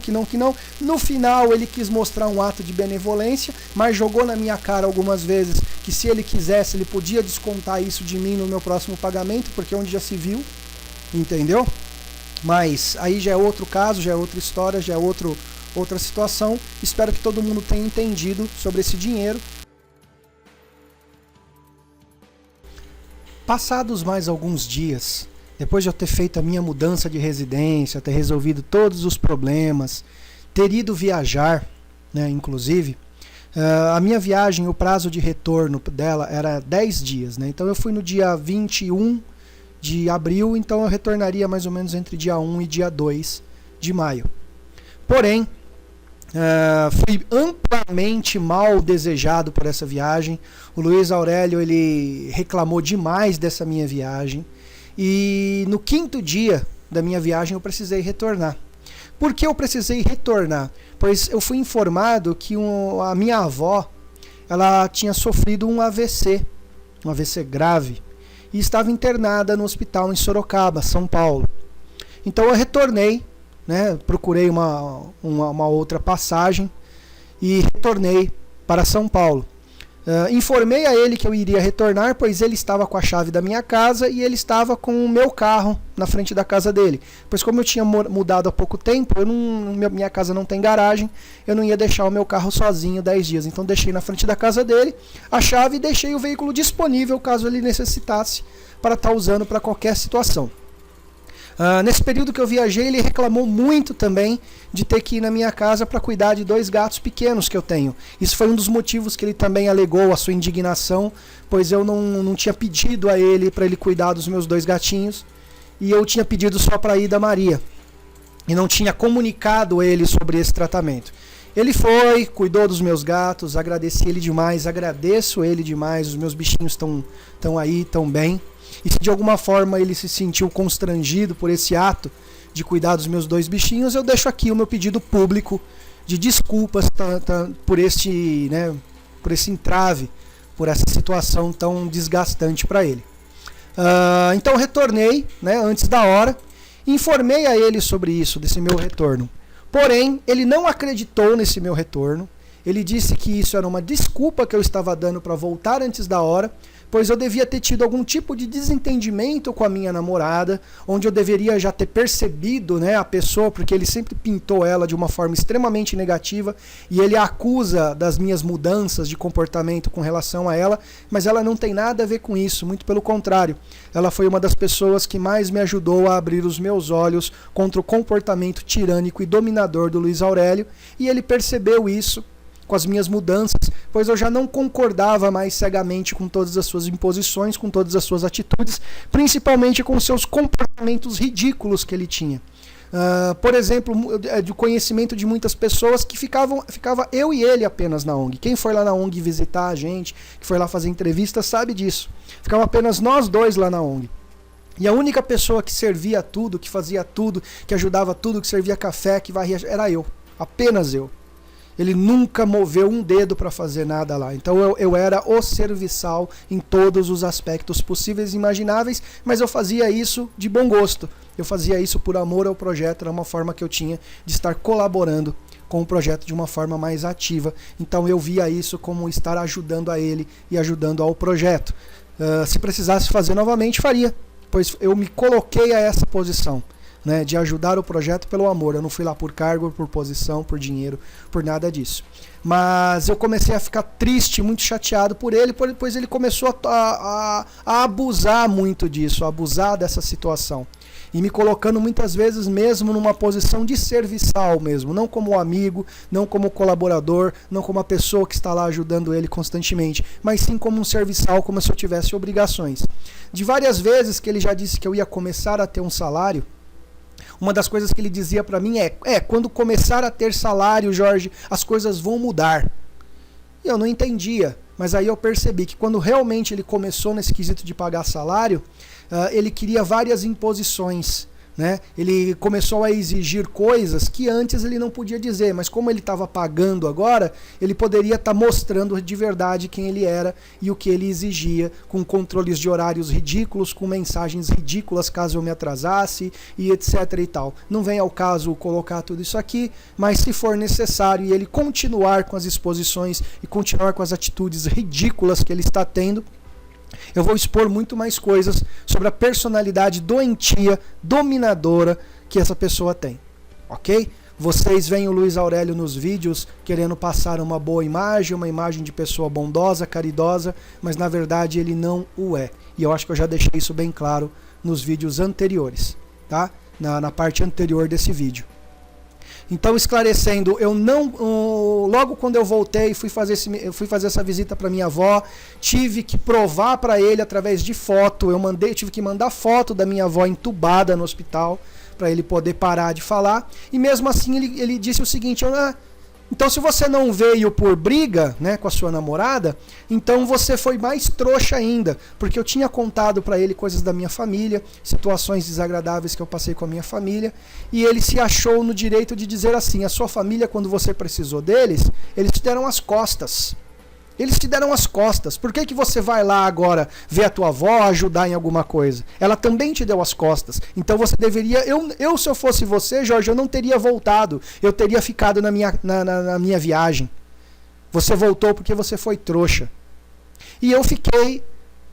No final ele quis mostrar um ato de benevolência, mas jogou na minha cara algumas vezes que se ele quisesse, ele podia descontar isso de mim no meu próximo pagamento, porque onde já se viu, entendeu? Mas aí já é outro caso, já é outra história, já é outra situação. Espero que todo mundo tenha entendido sobre esse dinheiro. Passados mais alguns dias, depois de eu ter feito a minha mudança de residência, ter resolvido todos os problemas, ter ido viajar, né, inclusive, a minha viagem, o prazo de retorno dela era 10 dias. Né? Então eu fui no dia 21 de abril, então eu retornaria mais ou menos entre dia 1 e dia 2 de maio. Porém, fui amplamente mal desejado por essa viagem. O Luiz Aurélio ele reclamou demais dessa minha viagem e no 5º dia da minha viagem eu precisei retornar. Por que eu precisei retornar? Pois eu fui informado que a minha avó ela tinha sofrido um AVC grave e estava internada no hospital em Sorocaba, São Paulo. Então eu retornei, né, procurei uma outra passagem e retornei para São Paulo. Informei a ele que eu iria retornar, pois ele estava com a chave da minha casa e ele estava com o meu carro na frente da casa dele. Pois como eu tinha mudado há pouco tempo, minha casa não tem garagem, eu não ia deixar o meu carro sozinho 10 dias. Então deixei na frente da casa dele a chave e deixei o veículo disponível caso ele necessitasse para estar usando para qualquer situação. Nesse período que eu viajei, ele reclamou muito também de ter que ir na minha casa para cuidar de 2 gatos pequenos que eu tenho. Isso foi um dos motivos que ele também alegou a sua indignação, pois eu não tinha pedido a ele para ele cuidar dos meus 2 gatinhos e eu tinha pedido só para a Ida Maria e não tinha comunicado a ele sobre esse tratamento. Ele foi, cuidou dos meus gatos, agradeci ele demais, agradeço ele demais, os meus bichinhos estão aí, estão bem. E se de alguma forma ele se sentiu constrangido por esse ato de cuidar dos meus 2 bichinhos, eu deixo aqui o meu pedido público de desculpas por esse entrave por essa situação tão desgastante para ele. Então retornei, né, antes da hora, informei a ele sobre isso, desse meu retorno. Porém, ele não acreditou nesse meu retorno. Ele disse que isso era uma desculpa que eu estava dando para voltar antes da hora, pois eu devia ter tido algum tipo de desentendimento com a minha namorada, onde eu deveria já ter percebido, né, a pessoa, porque ele sempre pintou ela de uma forma extremamente negativa, e ele a acusa das minhas mudanças de comportamento com relação a ela, mas ela não tem nada a ver com isso, muito pelo contrário. Ela foi uma das pessoas que mais me ajudou a abrir os meus olhos contra o comportamento tirânico e dominador do Luiz Aurélio, e ele percebeu isso com as minhas mudanças, pois eu já não concordava mais cegamente com todas as suas imposições, com todas as suas atitudes, principalmente com seus comportamentos ridículos que ele tinha. Por exemplo, de conhecimento de muitas pessoas que ficava eu e ele apenas na ONG. Quem foi lá na ONG visitar a gente, que foi lá fazer entrevista, sabe disso. Ficava apenas nós dois lá na ONG. E a única pessoa que servia tudo, que fazia tudo, que ajudava tudo, que servia café, que varria, era eu. Apenas eu. Ele nunca moveu um dedo para fazer nada lá. Então eu era o serviçal em todos os aspectos possíveis e imagináveis, mas eu fazia isso de bom gosto. Eu fazia isso por amor ao projeto, era uma forma que eu tinha de estar colaborando com o projeto de uma forma mais ativa. Então eu via isso como estar ajudando a ele e ajudando ao projeto. Se precisasse fazer novamente, faria, pois eu me coloquei a essa posição, né, de ajudar o projeto pelo amor. Eu não fui lá por cargo, por posição, por dinheiro, por nada disso. Mas eu comecei a ficar triste, muito chateado por ele, pois ele começou a abusar muito disso, a abusar dessa situação. E me colocando muitas vezes mesmo numa posição de serviçal mesmo, não como amigo, não como colaborador, não como a pessoa que está lá ajudando ele constantemente, mas sim como um serviçal, como se eu tivesse obrigações. De várias vezes que ele já disse que eu ia começar a ter um salário, uma das coisas que ele dizia para mim quando começar a ter salário, Jorge, as coisas vão mudar. E eu não entendia, mas aí eu percebi que quando realmente ele começou nesse quesito de pagar salário, ele queria várias imposições, né? Ele começou a exigir coisas que antes ele não podia dizer, mas como ele estava pagando agora, ele poderia estar mostrando de verdade quem ele era e o que ele exigia, com controles de horários ridículos, com mensagens ridículas caso eu me atrasasse e etc e tal. Não vem ao caso colocar tudo isso aqui, mas se for necessário e ele continuar com as exposições e continuar com as atitudes ridículas que ele está tendo, eu vou expor muito mais coisas sobre a personalidade doentia, dominadora que essa pessoa tem, ok? Vocês veem o Luiz Aurélio nos vídeos querendo passar uma boa imagem, uma imagem de pessoa bondosa, caridosa, mas na verdade ele não o é. E eu acho que eu já deixei isso bem claro nos vídeos anteriores, tá? Na parte anterior desse vídeo. Então, esclarecendo, eu não, logo quando eu voltei, fui fazer essa visita para minha avó, tive que provar para ele através de foto, tive que mandar foto da minha avó entubada no hospital, para ele poder parar de falar, e mesmo assim ele disse o seguinte, então se você não veio por briga, né, com a sua namorada, então você foi mais trouxa ainda, porque eu tinha contado para ele coisas da minha família, situações desagradáveis que eu passei com a minha família, e ele se achou no direito de dizer assim, a sua família, quando você precisou deles, eles te deram as costas. Eles te deram as costas. Por que você vai lá agora ver a tua avó, ajudar em alguma coisa? Ela também te deu as costas. Então você deveria... Se eu fosse você, Jorge, eu não teria voltado. Eu teria ficado na minha viagem. Você voltou porque você foi trouxa. E eu fiquei,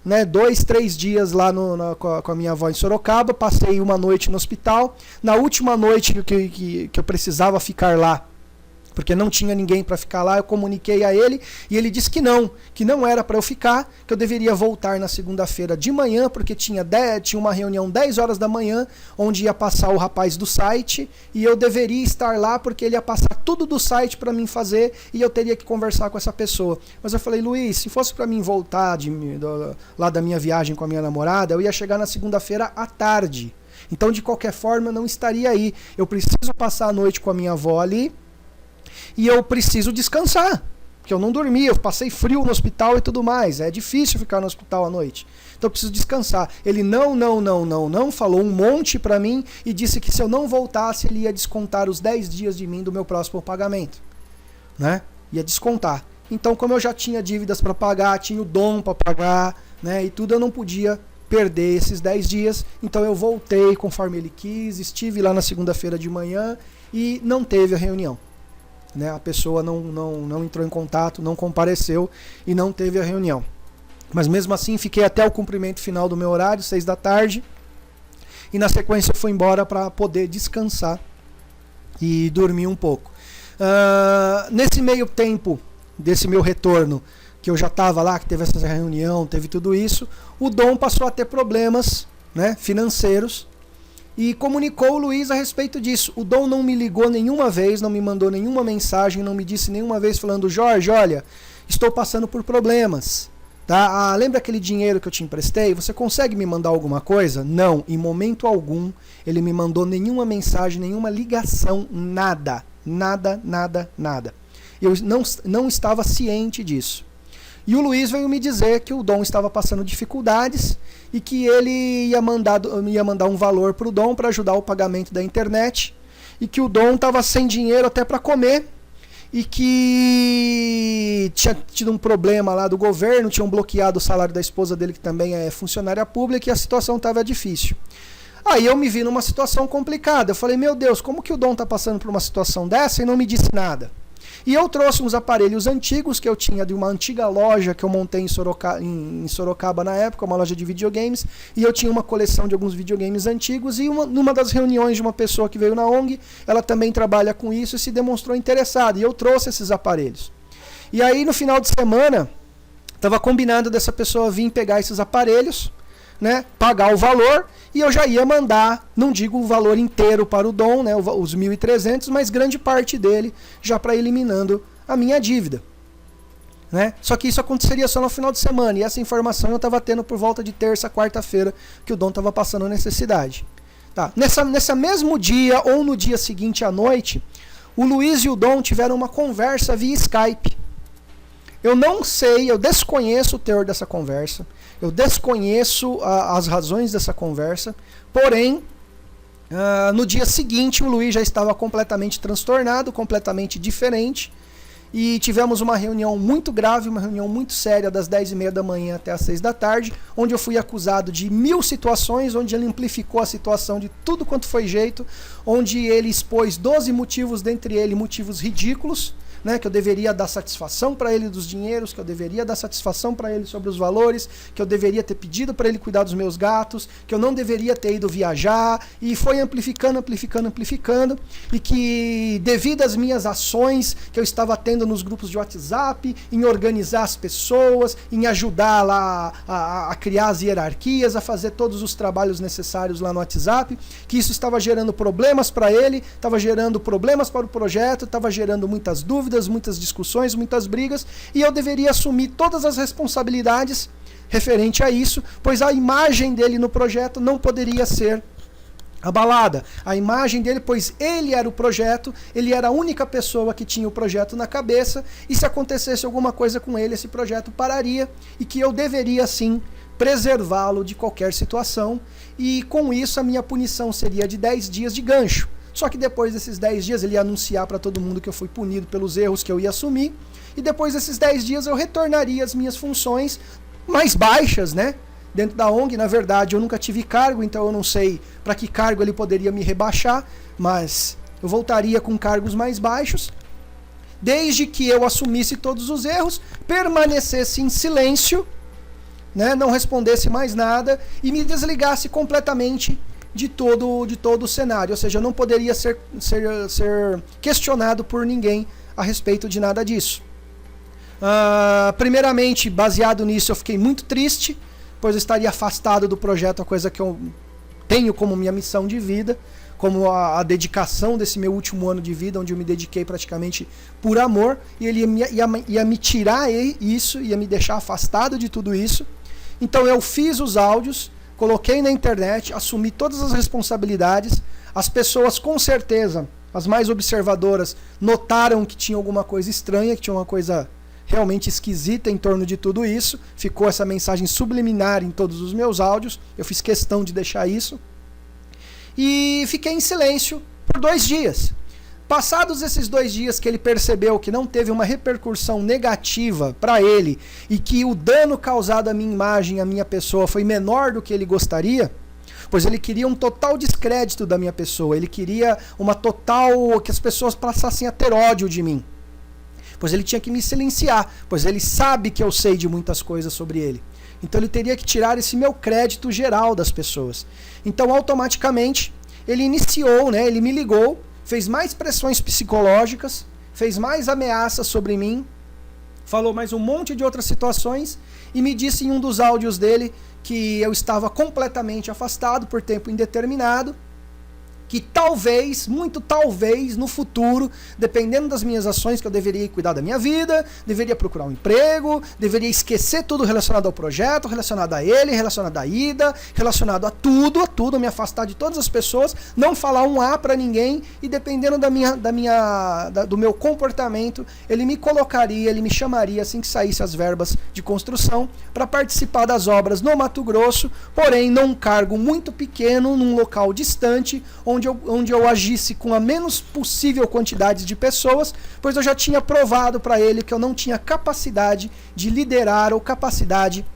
né, 2, 3 dias lá com a minha avó em Sorocaba. Passei uma noite no hospital. Na última noite que eu precisava ficar lá, porque não tinha ninguém para ficar lá, eu comuniquei a ele e ele disse que não era para eu ficar, que eu deveria voltar na segunda-feira de manhã, porque tinha uma reunião 10 horas da manhã, onde ia passar o rapaz do site, e eu deveria estar lá porque ele ia passar tudo do site para mim fazer e eu teria que conversar com essa pessoa. Mas eu falei, Luiz, se fosse para mim voltar lá da minha viagem com a minha namorada, eu ia chegar na segunda-feira à tarde. Então, de qualquer forma, eu não estaria aí. Eu preciso passar a noite com a minha avó ali, e eu preciso descansar, porque eu não dormi, eu passei frio no hospital e tudo mais. É difícil ficar no hospital à noite. Então eu preciso descansar. Ele não, falou um monte pra mim e disse que se eu não voltasse, ele ia descontar os 10 dias de mim do meu próximo pagamento, né? Ia descontar. Então, como eu já tinha dívidas para pagar, tinha o dom para pagar, né, e tudo, eu não podia perder esses 10 dias. Então eu voltei conforme ele quis, estive lá na segunda-feira de manhã e não teve a reunião. Né, a pessoa não entrou em contato, não compareceu e não teve a reunião. Mas mesmo assim fiquei até o cumprimento final do meu horário, 6 da tarde, e na sequência eu fui embora para poder descansar e dormir um pouco. Nesse meio tempo desse meu retorno, que eu já estava lá, que teve essa reunião, teve tudo isso, o Dom passou a ter problemas, né, financeiros, e comunicou o Luiz a respeito disso. O Dom não me ligou nenhuma vez, não me mandou nenhuma mensagem, não me disse nenhuma vez falando: Jorge, olha, estou passando por problemas. Tá? Lembra aquele dinheiro que eu te emprestei? Você consegue me mandar alguma coisa? Não, em momento algum ele me mandou nenhuma mensagem, nenhuma ligação, nada. Nada. Eu não estava ciente disso. E o Luiz veio me dizer que o Dom estava passando dificuldades e que ele ia mandar um valor para o Dom para ajudar o pagamento da internet, e que o Dom estava sem dinheiro até para comer, e que tinha tido um problema lá do governo, tinham bloqueado o salário da esposa dele, que também é funcionária pública, e a situação estava difícil. Aí eu me vi numa situação complicada. Eu falei: meu Deus, como que o Dom está passando por uma situação dessa e não me disse nada? E eu trouxe uns aparelhos antigos que eu tinha de uma antiga loja que eu montei em Sorocaba na época, uma loja de videogames, e eu tinha uma coleção de alguns videogames antigos, e numa das reuniões de uma pessoa que veio na ONG, ela também trabalha com isso e se demonstrou interessada, e eu trouxe esses aparelhos. E aí no final de semana, estava combinado dessa pessoa vir pegar esses aparelhos, né, pagar o valor, e eu já ia mandar, não digo o valor inteiro para o Dom, né, os 1.300, mas grande parte dele já para eliminando a minha dívida. Né? Só que isso aconteceria só no final de semana, e essa informação eu estava tendo por volta de terça, quarta-feira, que o Dom estava passando necessidade. Tá. Nessa mesmo dia, ou no dia seguinte à noite, o Luiz e o Dom tiveram uma conversa via Skype. Eu não sei, eu desconheço o teor dessa conversa, eu desconheço as razões dessa conversa, porém, no dia seguinte o Luiz já estava completamente transtornado, completamente diferente, e tivemos uma reunião muito grave, uma reunião muito séria, das 10h30 da manhã até as 6 da tarde, onde eu fui acusado de 1000 situações, onde ele amplificou a situação de tudo quanto foi jeito, onde ele expôs 12 motivos, dentre eles motivos ridículos, né, que eu deveria dar satisfação para ele dos dinheiros, que eu deveria dar satisfação para ele sobre os valores, que eu deveria ter pedido para ele cuidar dos meus gatos, que eu não deveria ter ido viajar, e foi amplificando, e que devido às minhas ações que eu estava tendo nos grupos de WhatsApp, em organizar as pessoas, em ajudar lá a criar as hierarquias, a fazer todos os trabalhos necessários lá no WhatsApp, que isso estava gerando problemas para ele, estava gerando problemas para o projeto, estava gerando muitas dúvidas, muitas discussões, muitas brigas, e eu deveria assumir todas as responsabilidades referente a isso, pois a imagem dele no projeto não poderia ser abalada. A imagem dele, pois ele era o projeto, ele era a única pessoa que tinha o projeto na cabeça, e se acontecesse alguma coisa com ele, esse projeto pararia, e que eu deveria sim preservá-lo de qualquer situação, e com isso a minha punição seria de 10 dias de gancho. Só que depois desses 10 dias ele ia anunciar para todo mundo que eu fui punido pelos erros que eu ia assumir, e depois desses 10 dias eu retornaria às minhas funções mais baixas, né? Dentro da ONG. Na verdade eu nunca tive cargo, então eu não sei para que cargo ele poderia me rebaixar, mas eu voltaria com cargos mais baixos, desde que eu assumisse todos os erros, permanecesse em silêncio, né? Não respondesse mais nada e me desligasse completamente de todo o cenário, ou seja, eu não poderia ser questionado por ninguém a respeito de nada disso. Primeiramente, baseado nisso, eu fiquei muito triste, pois eu estaria afastado do projeto, a coisa que eu tenho como minha missão de vida, como a dedicação desse meu último ano de vida, onde eu me dediquei praticamente por amor, e ele ia me tirar isso, ia me deixar afastado de tudo isso. Então eu fiz os áudios, coloquei na internet, assumi todas as responsabilidades. As pessoas, com certeza, as mais observadoras, notaram que tinha alguma coisa estranha, que tinha uma coisa realmente esquisita em torno de tudo isso. Ficou essa mensagem subliminar em todos os meus áudios. Eu fiz questão de deixar isso. E fiquei em silêncio por 2 dias. Passados esses 2 dias que ele percebeu que não teve uma repercussão negativa para ele e que o dano causado à minha imagem, à minha pessoa, foi menor do que ele gostaria, pois ele queria um total descrédito da minha pessoa, ele queria uma total, que as pessoas passassem a ter ódio de mim, pois ele tinha que me silenciar, pois ele sabe que eu sei de muitas coisas sobre ele. Então ele teria que tirar esse meu crédito geral das pessoas. Então automaticamente ele iniciou, né, ele me ligou, fez mais pressões psicológicas, fez mais ameaças sobre mim, falou mais um monte de outras situações e me disse em um dos áudios dele que eu estava completamente afastado por tempo indeterminado, que talvez, muito talvez, no futuro, dependendo das minhas ações, que eu deveria cuidar da minha vida, deveria procurar um emprego, deveria esquecer tudo relacionado ao projeto, relacionado a ele, relacionado à ida, relacionado a tudo, me afastar de todas as pessoas, não falar um A para ninguém, e dependendo do meu comportamento, ele me colocaria, ele me chamaria assim que saísse as verbas de construção, para participar das obras no Mato Grosso, porém num cargo muito pequeno, num local distante, onde eu agisse com a menos possível quantidade de pessoas, pois eu já tinha provado para ele que eu não tinha capacidade de liderar ou capacidade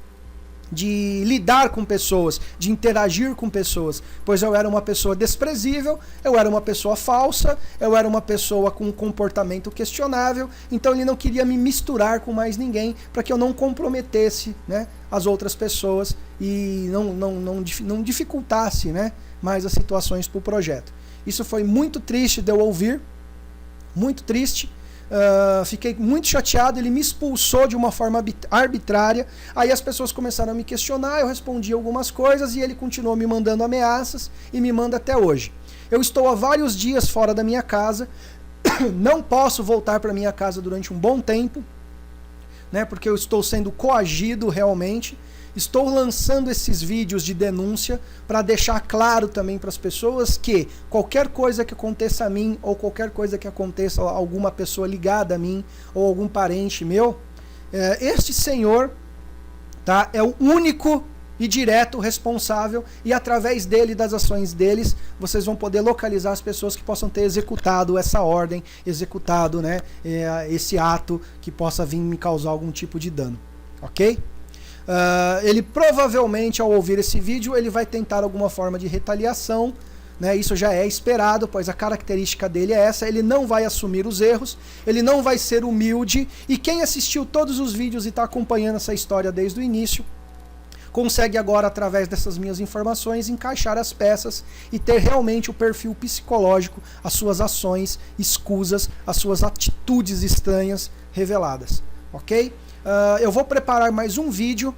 de lidar com pessoas, de interagir com pessoas, pois eu era uma pessoa desprezível, eu era uma pessoa falsa, eu era uma pessoa com um comportamento questionável, então ele não queria me misturar com mais ninguém para que eu não comprometesse, né, as outras pessoas e não dificultasse, né, mais as situações para o projeto. Isso foi muito triste de eu ouvir, muito triste. Fiquei muito chateado, ele me expulsou de uma forma arbitrária, aí as pessoas começaram a me questionar, eu respondi algumas coisas e ele continuou me mandando ameaças e me manda até hoje. Eu estou há vários dias fora da minha casa, não posso voltar para minha casa durante um bom tempo, né, porque eu estou sendo coagido realmente. Estou lançando esses vídeos de denúncia para deixar claro também para as pessoas que qualquer coisa que aconteça a mim ou qualquer coisa que aconteça a alguma pessoa ligada a mim ou algum parente meu, este senhor, tá, é o único e direto responsável, e através dele, das ações deles, vocês vão poder localizar as pessoas que possam ter executado essa ordem, executado, né, esse ato que possa vir me causar algum tipo de dano, ok? Ele provavelmente, ao ouvir esse vídeo, ele vai tentar alguma forma de retaliação, né? Isso já é esperado, pois a característica dele é essa, ele não vai assumir os erros, ele não vai ser humilde, e quem assistiu todos os vídeos e está acompanhando essa história desde o início, consegue agora, através dessas minhas informações, encaixar as peças e ter realmente o perfil psicológico, as suas ações escusas, as suas atitudes estranhas reveladas, ok? Eu vou preparar mais um vídeo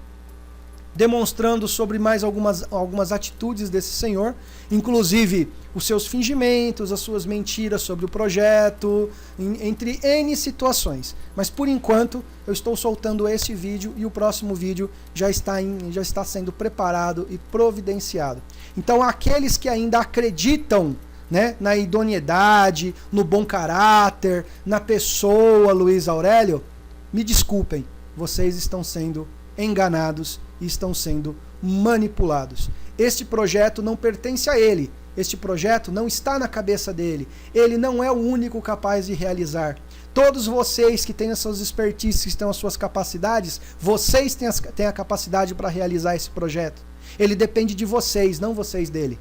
demonstrando sobre mais algumas atitudes desse senhor, inclusive os seus fingimentos, as suas mentiras sobre o projeto, entre N situações. Mas por enquanto eu estou soltando esse vídeo e o próximo vídeo já está sendo preparado e providenciado. Então aqueles que ainda acreditam, né, na idoneidade, no bom caráter, na pessoa Luiz Aurélio, me desculpem, vocês estão sendo enganados e estão sendo manipulados. Este projeto não pertence a ele, este projeto não está na cabeça dele, ele não é o único capaz de realizar. Todos vocês que têm as suas expertises, que têm as suas capacidades, vocês têm a capacidade para realizar esse projeto. Ele depende de vocês, não vocês dele.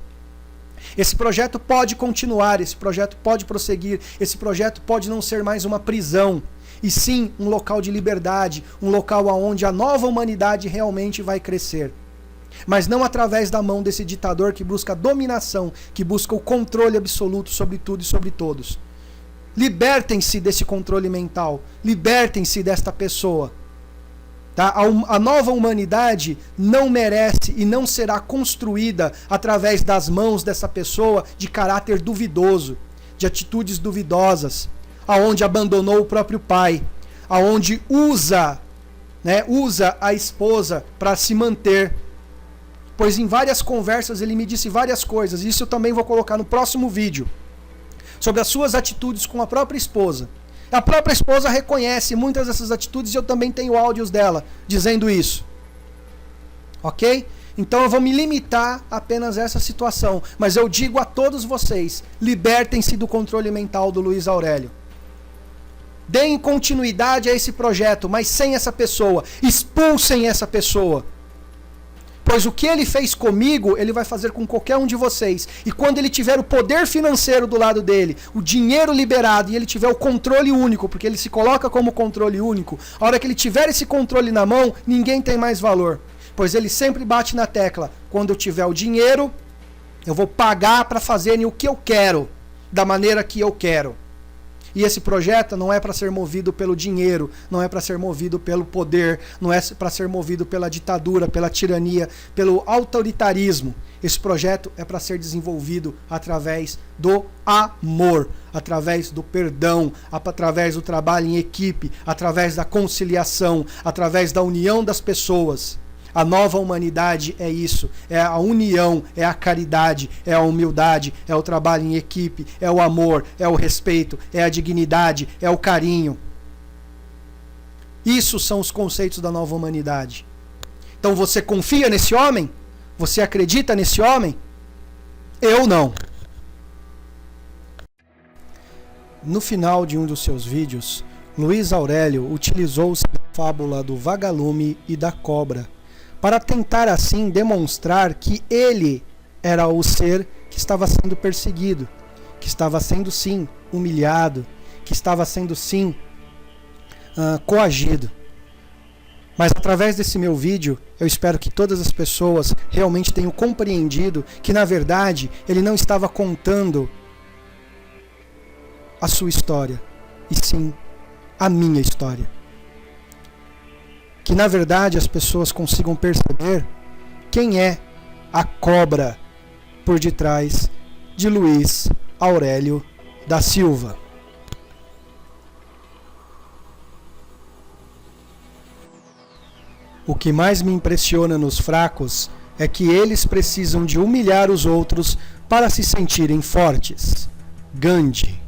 Esse projeto pode continuar, esse projeto pode prosseguir, esse projeto pode não ser mais uma prisão, e sim um local de liberdade, um local onde a nova humanidade realmente vai crescer. Mas não através da mão desse ditador que busca a dominação, que busca o controle absoluto sobre tudo e sobre todos. Libertem-se desse controle mental, libertem-se desta pessoa. Tá? A nova humanidade não merece e não será construída através das mãos dessa pessoa de caráter duvidoso, de atitudes duvidosas, aonde abandonou o próprio pai, aonde usa a esposa para se manter. Pois em várias conversas ele me disse várias coisas, e isso eu também vou colocar no próximo vídeo, sobre as suas atitudes com a própria esposa. A própria esposa reconhece muitas dessas atitudes e eu também tenho áudios dela dizendo isso. Ok? Então eu vou me limitar apenas a essa situação. Mas eu digo a todos vocês, libertem-se do controle mental do Luiz Aurélio. Deem continuidade a esse projeto, mas sem essa pessoa. Expulsem essa pessoa. Pois o que ele fez comigo, ele vai fazer com qualquer um de vocês. E quando ele tiver o poder financeiro do lado dele, o dinheiro liberado e ele tiver o controle único, porque ele se coloca como controle único, a hora que ele tiver esse controle na mão, ninguém tem mais valor. Pois ele sempre bate na tecla, quando eu tiver o dinheiro, eu vou pagar para fazerem o que eu quero, da maneira que eu quero. E esse projeto não é para ser movido pelo dinheiro, não é para ser movido pelo poder, não é para ser movido pela ditadura, pela tirania, pelo autoritarismo. Esse projeto é para ser desenvolvido através do amor, através do perdão, através do trabalho em equipe, através da conciliação, através da união das pessoas. A nova humanidade é isso, é a união, é a caridade, é a humildade, é o trabalho em equipe, é o amor, é o respeito, é a dignidade, é o carinho. Isso são os conceitos da nova humanidade. Então você confia nesse homem? Você acredita nesse homem? Eu não. No final de um dos seus vídeos, Luiz Aurélio utilizou-se da fábula do vagalume e da cobra, para tentar assim demonstrar que ele era o ser que estava sendo perseguido, que estava sendo sim humilhado, que estava sendo sim coagido. Mas através desse meu vídeo, eu espero que todas as pessoas realmente tenham compreendido que na verdade ele não estava contando a sua história, e sim a minha história. Que na verdade as pessoas consigam perceber quem é a cobra por detrás de Luiz Aurélio da Silva. O que mais me impressiona nos fracos é que eles precisam de humilhar os outros para se sentirem fortes. Gandhi.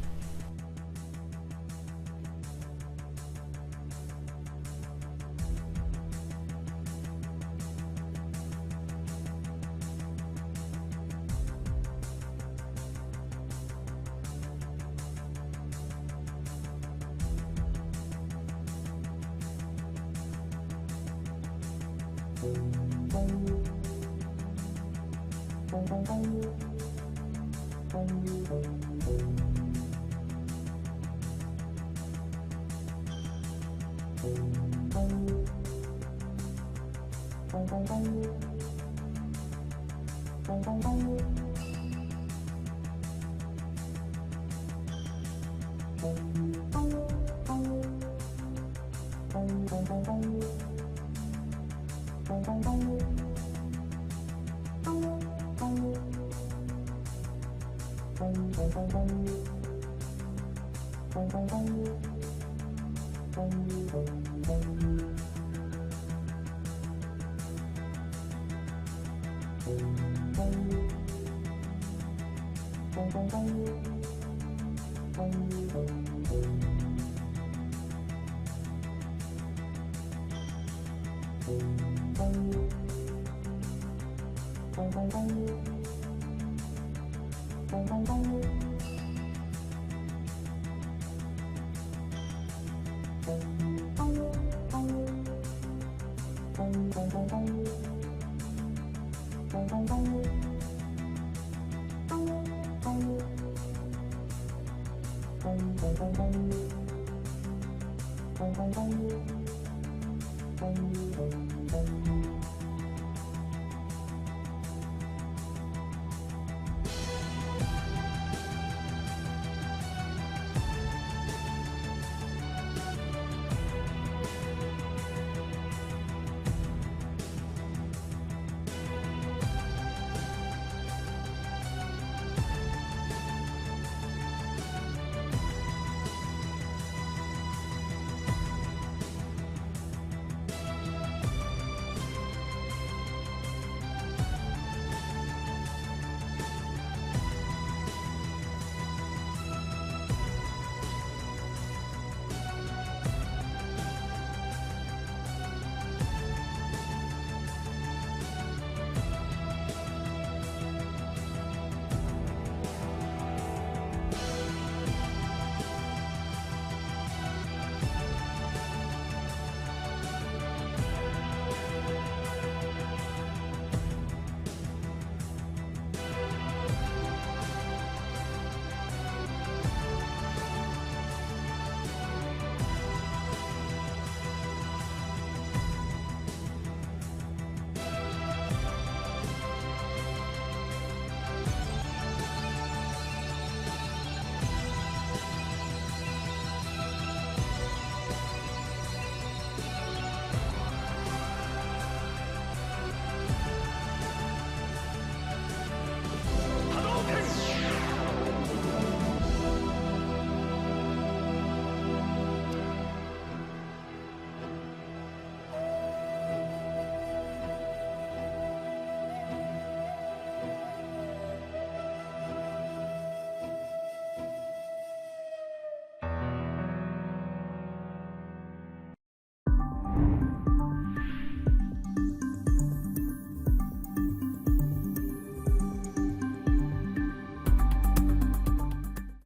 Thank you.